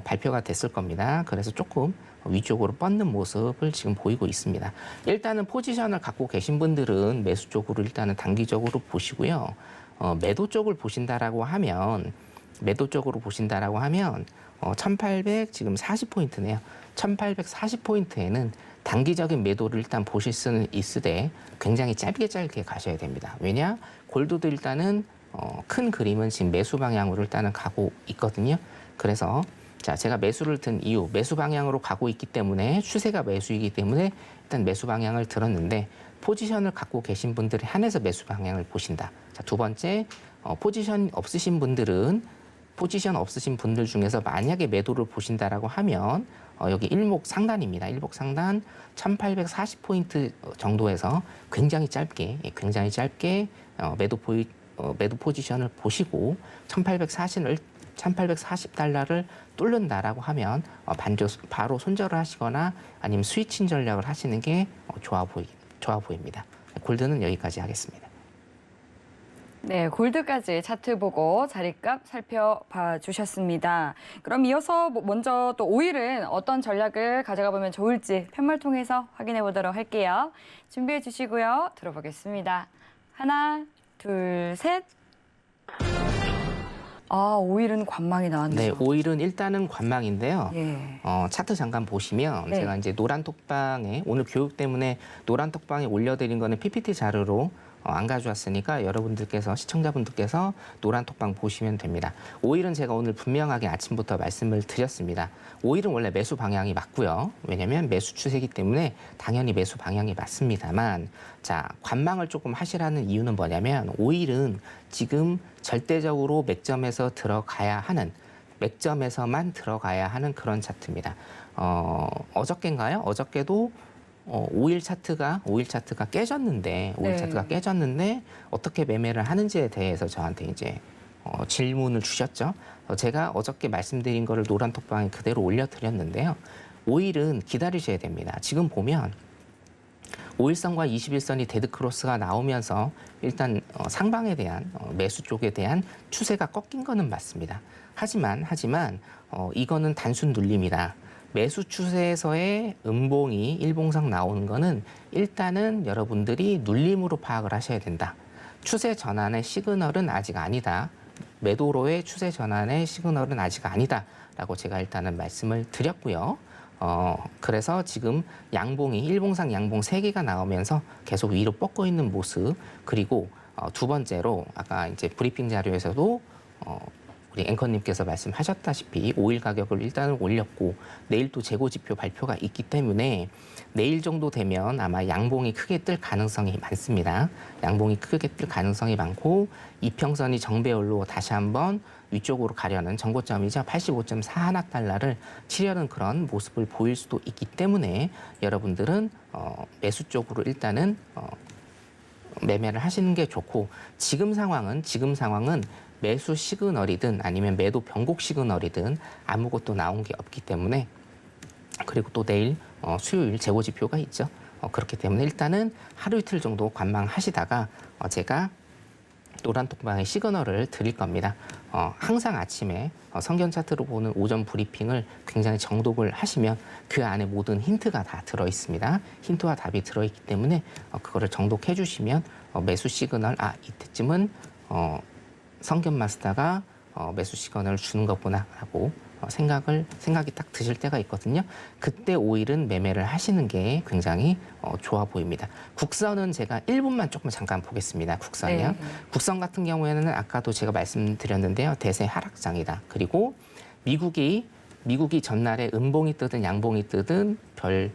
발표가 됐을 겁니다. 그래서 조금 위쪽으로 뻗는 모습을 지금 보이고 있습니다. 일단은 포지션을 갖고 계신 분들은 매수 쪽으로 일단은 단기적으로 보시고요. 매도 쪽을 보신다라고 하면 1800 지금 40포인트네요. 1840포인트에는 단기적인 매도를 일단 보실 수는 있으되 굉장히 짧게 가셔야 됩니다. 왜냐? 골드도 일단은 큰 그림은 지금 매수 방향으로 일단은 가고 있거든요. 그래서 자, 제가 매수를 든 이유, 매수 방향으로 가고 있기 때문에 추세가 매수이기 때문에 일단 매수 방향을 들었는데 포지션을 갖고 계신 분들에 한해서 매수 방향을 보신다. 자, 두 번째, 포지션 없으신 분들 중에서 만약에 매도를 보신다라고 하면 여기 일목 상단입니다. 일목 상단 1840포인트 정도에서 굉장히 짧게 매도 포지션을 보시고 1840달러를 뚫는다라고 하면 바로 손절을 하시거나 아니면 스위칭 전략을 하시는 게 좋아 보입니다. 골드는 여기까지 하겠습니다. 네, 골드까지 차트 보고 자리값 살펴봐 주셨습니다. 그럼 이어서 먼저 또 오일은 어떤 전략을 가져가 보면 좋을지 편말 통해서 확인해 보도록 할게요. 준비해 주시고요. 들어보겠습니다. 하나, 둘, 셋. 오일은 관망이 나왔네요. 네, 오일은 일단은 관망인데요. 예. 차트 잠깐 보시면 네. 제가 이제 노란 톡방에 오늘 교육 때문에 노란 톡방에 올려드린 거는 PPT 자료로 안 가져왔으니까 여러분들께서 시청자분들께서 노란 톡방 보시면 됩니다. 오일은 제가 오늘 분명하게 아침부터 말씀을 드렸습니다. 오일은 원래 매수 방향이 맞고요. 왜냐하면 매수 추세이기 때문에 당연히 매수 방향이 맞습니다만 자, 관망을 조금 하시라는 이유는 뭐냐면 오일은 지금 절대적으로 맥점에서만 들어가야 하는 그런 차트입니다. 어저께인가요? 어저께도 5일 차트가 깨졌는데 어떻게 매매를 하는지에 대해서 저한테 이제 질문을 주셨죠. 제가 어저께 말씀드린 거를 노란 톡방에 그대로 올려드렸는데요. 5일은 기다리셔야 됩니다. 지금 보면 5일선과 21선이 데드크로스가 나오면서 일단 상방에 대한 매수 쪽에 대한 추세가 꺾인 거는 맞습니다. 하지만 이거는 단순 눌림이다. 매수 추세에서의 음봉이 일봉상 나오는 거는 일단은 여러분들이 눌림으로 파악을 하셔야 된다. 추세 전환의 시그널은 아직 아니다. 매도로의 추세 전환의 시그널은 아직 아니다. 라고 제가 일단은 말씀을 드렸고요. 그래서 지금 양봉이 일봉상 양봉 3개가 나오면서 계속 위로 뻗고 있는 모습 그리고 두 번째로 아까 이제 브리핑 자료에서도 우리 앵커님께서 말씀하셨다시피 오일 가격을 일단은 올렸고 내일 또 재고 지표 발표가 있기 때문에 내일 정도 되면 아마 양봉이 크게 뜰 가능성이 많습니다. 양봉이 크게 뜰 가능성이 많고 이평선이 정배열로 다시 한번 위쪽으로 가려는 정고점이죠. 85.41달러를 치려는 그런 모습을 보일 수도 있기 때문에 여러분들은 매수 쪽으로 일단은 매매를 하시는 게 좋고 지금 상황은 매수 시그널이든 아니면 매도 변곡 시그널이든 아무것도 나온 게 없기 때문에 그리고 또 내일 수요일 재고 지표가 있죠. 그렇기 때문에 일단은 하루 이틀 정도 관망하시다가 제가 노란 톡방의 시그널을 드릴 겁니다. 항상 아침에 성견 차트로 보는 오전 브리핑을 굉장히 정독을 하시면 그 안에 모든 힌트가 다 들어 있습니다. 힌트와 답이 들어 있기 때문에 그거를 정독해 주시면 매수 시그널 이때쯤은 성견 마스터가 매수 시그널을 주는 것구나라고 생각이 딱 드실 때가 있거든요. 그때 오일은 매매를 하시는 게 굉장히 좋아 보입니다. 국선은 제가 1분만 조금 잠깐 보겠습니다. 국선이요. 네. 국선 같은 경우에는 아까도 제가 말씀드렸는데요. 대세 하락장이다. 그리고 미국이 전날에 음봉이 뜨든 양봉이 뜨든 별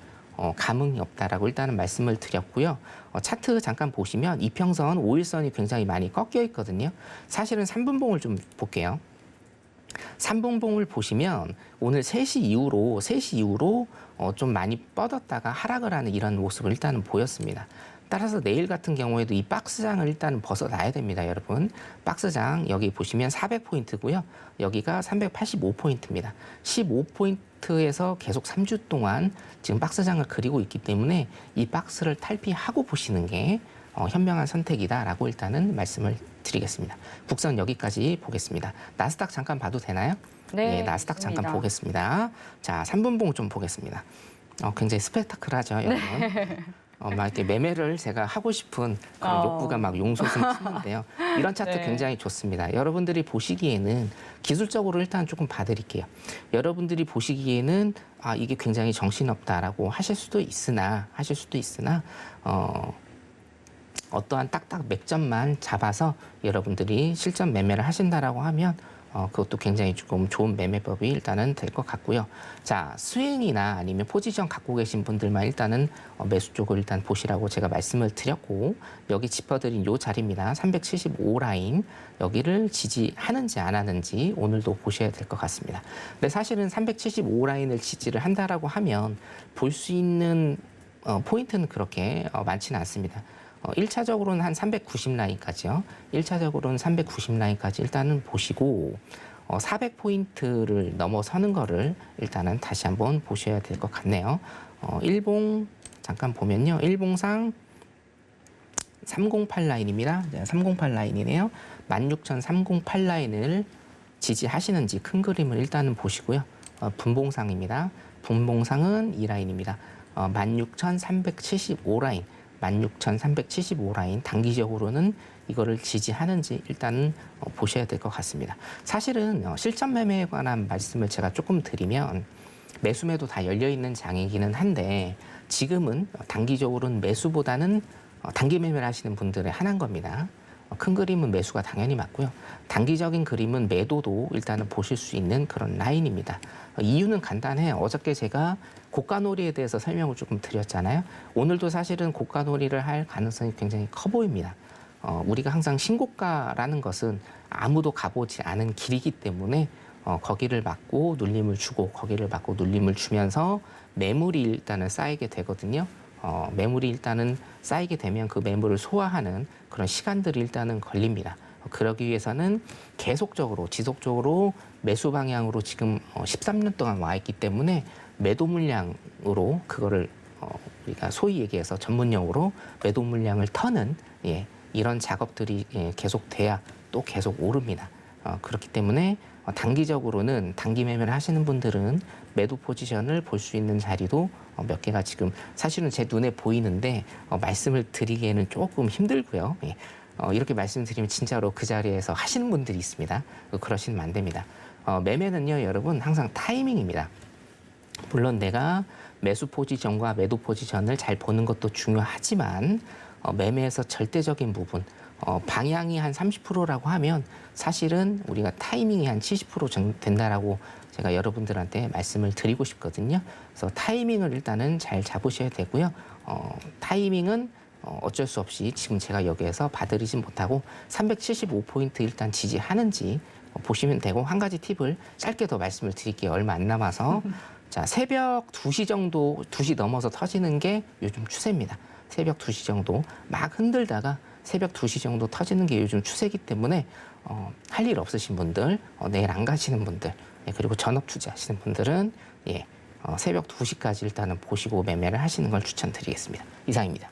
감흥이 없다라고 일단은 말씀을 드렸고요. 차트 잠깐 보시면 이평선, 5일선이 굉장히 많이 꺾여 있거든요. 사실은 3분봉을 좀 볼게요. 3분봉을 보시면 오늘 3시 이후로 좀 많이 뻗었다가 하락을 하는 이런 모습을 일단은 보였습니다. 따라서 내일 같은 경우에도 이 박스장을 일단은 벗어나야 됩니다, 여러분. 박스장 여기 보시면 400포인트고요. 여기가 385포인트입니다. 15포인트에서 계속 3주 동안 지금 박스장을 그리고 있기 때문에 이 박스를 탈피하고 보시는 게 현명한 선택이다라고 일단은 말씀을 드리겠습니다. 국선 여기까지 보겠습니다. 나스닥 잠깐 봐도 되나요? 네, 나스닥 좋습니다. 잠깐 보겠습니다. 자, 3분봉 좀 보겠습니다. 굉장히 스펙타클하죠, 여러분. 막 이렇게 매매를 제가 하고 싶은 그런 욕구가 막 용솟음 치는데요. 이런 차트 네. 굉장히 좋습니다. 여러분들이 보시기에는 기술적으로 일단 조금 봐드릴게요. 여러분들이 보시기에는 이게 굉장히 정신없다라고 하실 수도 있으나 어떠한 딱딱 맥점만 잡아서 여러분들이 실전 매매를 하신다라고 하면 그것도 굉장히 조금 좋은 매매법이 일단은 될 것 같고요. 자, 스윙이나 아니면 포지션 갖고 계신 분들만 일단은 매수 쪽을 일단 보시라고 제가 말씀을 드렸고, 여기 짚어드린 요 자리입니다. 375 라인, 여기를 지지하는지 안 하는지 오늘도 보셔야 될 것 같습니다. 근데 사실은 375 라인을 지지를 한다라고 하면 볼 수 있는 포인트는 그렇게 많지는 않습니다. 1차적으로는 한 390 라인까지요. 1차적으로는 390 라인까지 일단은 보시고 400포인트를 넘어서는 거를 일단은 다시 한번 보셔야 될 것 같네요. 일봉 잠깐 보면요. 일봉상 308 라인입니다. 308 라인이네요. 16,308 라인을 지지하시는지 큰 그림을 일단은 보시고요. 분봉상입니다. 분봉상은 이 라인입니다. 16,375 라인. 16,375 라인 단기적으로는 이거를 지지하는지 일단은 보셔야 될 것 같습니다. 사실은 실전 매매에 관한 말씀을 제가 조금 드리면 매수매도 다 열려있는 장이기는 한데 지금은 단기적으로는 매수보다는 단기 매매를 하시는 분들의 하나인 겁니다. 큰 그림은 매수가 당연히 맞고요. 단기적인 그림은 매도도 일단은 보실 수 있는 그런 라인입니다. 이유는 간단해요. 어저께 제가 고가놀이에 대해서 설명을 조금 드렸잖아요. 오늘도 사실은 고가놀이를 할 가능성이 굉장히 커 보입니다. 우리가 항상 신고가라는 것은 아무도 가보지 않은 길이기 때문에 거기를 막고 눌림을 주고 거기를 막고 눌림을 주면서 매물이 일단은 쌓이게 되거든요. 매물이 일단은 쌓이게 되면 그 매물을 소화하는 그런 시간들이 일단은 걸립니다. 그러기 위해서는 계속적으로 지속적으로 매수 방향으로 지금 13년 동안 와 있기 때문에 매도 물량으로 그거를 우리가 소위 얘기해서 전문용어로 매도 물량을 터는 이런 작업들이 계속 돼야 또 계속 오릅니다. 그렇기 때문에 단기적으로는 단기 매매를 하시는 분들은 매도 포지션을 볼 수 있는 자리도 몇 개가 지금 사실은 제 눈에 보이는데 말씀을 드리기에는 조금 힘들고요. 이렇게 말씀드리면 진짜로 그 자리에서 하시는 분들이 있습니다. 그러시면 안 됩니다. 매매는요, 여러분 항상 타이밍입니다. 물론 내가 매수 포지션과 매도 포지션을 잘 보는 것도 중요하지만 매매에서 절대적인 부분, 방향이 한 30%라고 하면 사실은 우리가 타이밍이 한 70% 된다라고 제가 여러분들한테 말씀을 드리고 싶거든요. 그래서 타이밍을 일단은 잘 잡으셔야 되고요. 타이밍은 어쩔 수 없이 지금 제가 여기에서 봐드리진 못하고 375포인트 일단 지지하는지 보시면 되고, 한 가지 팁을 짧게 더 말씀을 드릴게요. 얼마 안 남아서. 자, 새벽 2시 정도, 2시 넘어서 터지는 게 요즘 추세입니다. 새벽 2시 정도 막 흔들다가 새벽 2시 정도 터지는 게 요즘 추세이기 때문에 할 일 없으신 분들, 내일 안 가시는 분들, 그리고 전업 투자하시는 분들은 새벽 2시까지 일단은 보시고 매매를 하시는 걸 추천드리겠습니다. 이상입니다.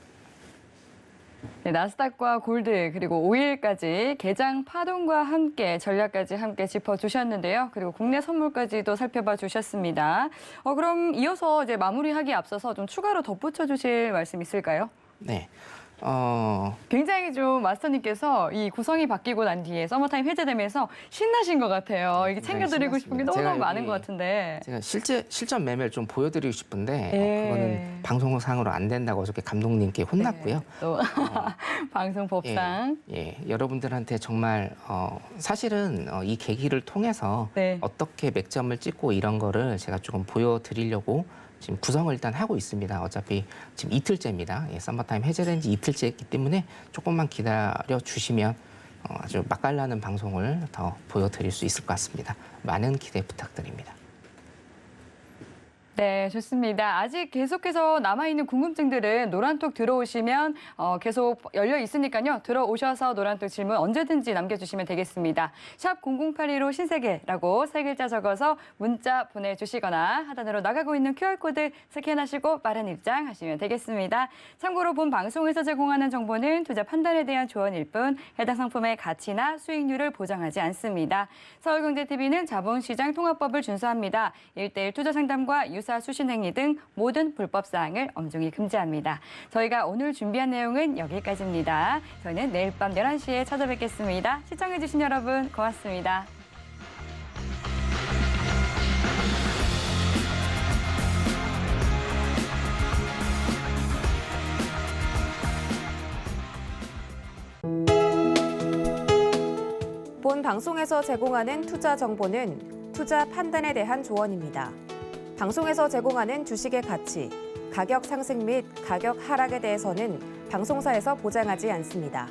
네, 나스닥과 골드 그리고 오일까지 개장 파동과 함께 전략까지 함께 짚어주셨는데요. 그리고 국내 선물까지도 살펴봐 주셨습니다. 그럼 이어서 이제 마무리하기에 앞서서 좀 추가로 덧붙여 주실 말씀 있을까요? 네. 굉장히 좀 마스터님께서 이 구성이 바뀌고 난 뒤에 서머타임 해제되면서 신나신 것 같아요. 이게 챙겨드리고 싶은 게 신났습니다. 너무너무 제가 많은 것 같은데. 제가 실전 매매를 좀 보여드리고 싶은데 예. 그거는 방송상으로 안 된다고 어저께 감독님께 혼났고요. 네, 또 방송 법상. 여러분들한테 정말 사실은 이 계기를 통해서 네. 어떻게 맥점을 찍고 이런 거를 제가 조금 보여드리려고 지금 구성을 일단 하고 있습니다. 어차피 지금 이틀째입니다. 서머타임 해제된 지 이틀째이기 때문에 조금만 기다려 주시면 아주 맛깔나는 방송을 더 보여드릴 수 있을 것 같습니다. 많은 기대 부탁드립니다. 네, 좋습니다. 아직 계속해서 남아있는 궁금증들은 노란톡 들어오시면 계속 열려 있으니까요. 들어오셔서 노란톡 질문 언제든지 남겨주시면 되겠습니다. 샵 0082로 신세계라고 3글자 적어서 문자 보내주시거나 하단으로 나가고 있는 QR코드 스캔하시고 빠른 입장하시면 되겠습니다. 참고로 본 방송에서 제공하는 정보는 투자 판단에 대한 조언일 뿐 해당 상품의 가치나 수익률을 보장하지 않습니다. 서울경제TV는 자본시장 통합법을 준수합니다. 1:1 투자 상담과 유사 수신 행위 등 모든 불법 사항을 엄중히 금지합니다. 저희가 오늘 준비한 내용은 여기까지입니다. 저희는 내일 밤 11시에 찾아뵙겠습니다. 시청해주신 여러분 고맙습니다. 본 방송에서 제공하는 투자 정보는 투자 판단에 대한 조언입니다. 방송에서 제공하는 주식의 가치, 가격 상승 및 가격 하락에 대해서는 방송사에서 보장하지 않습니다.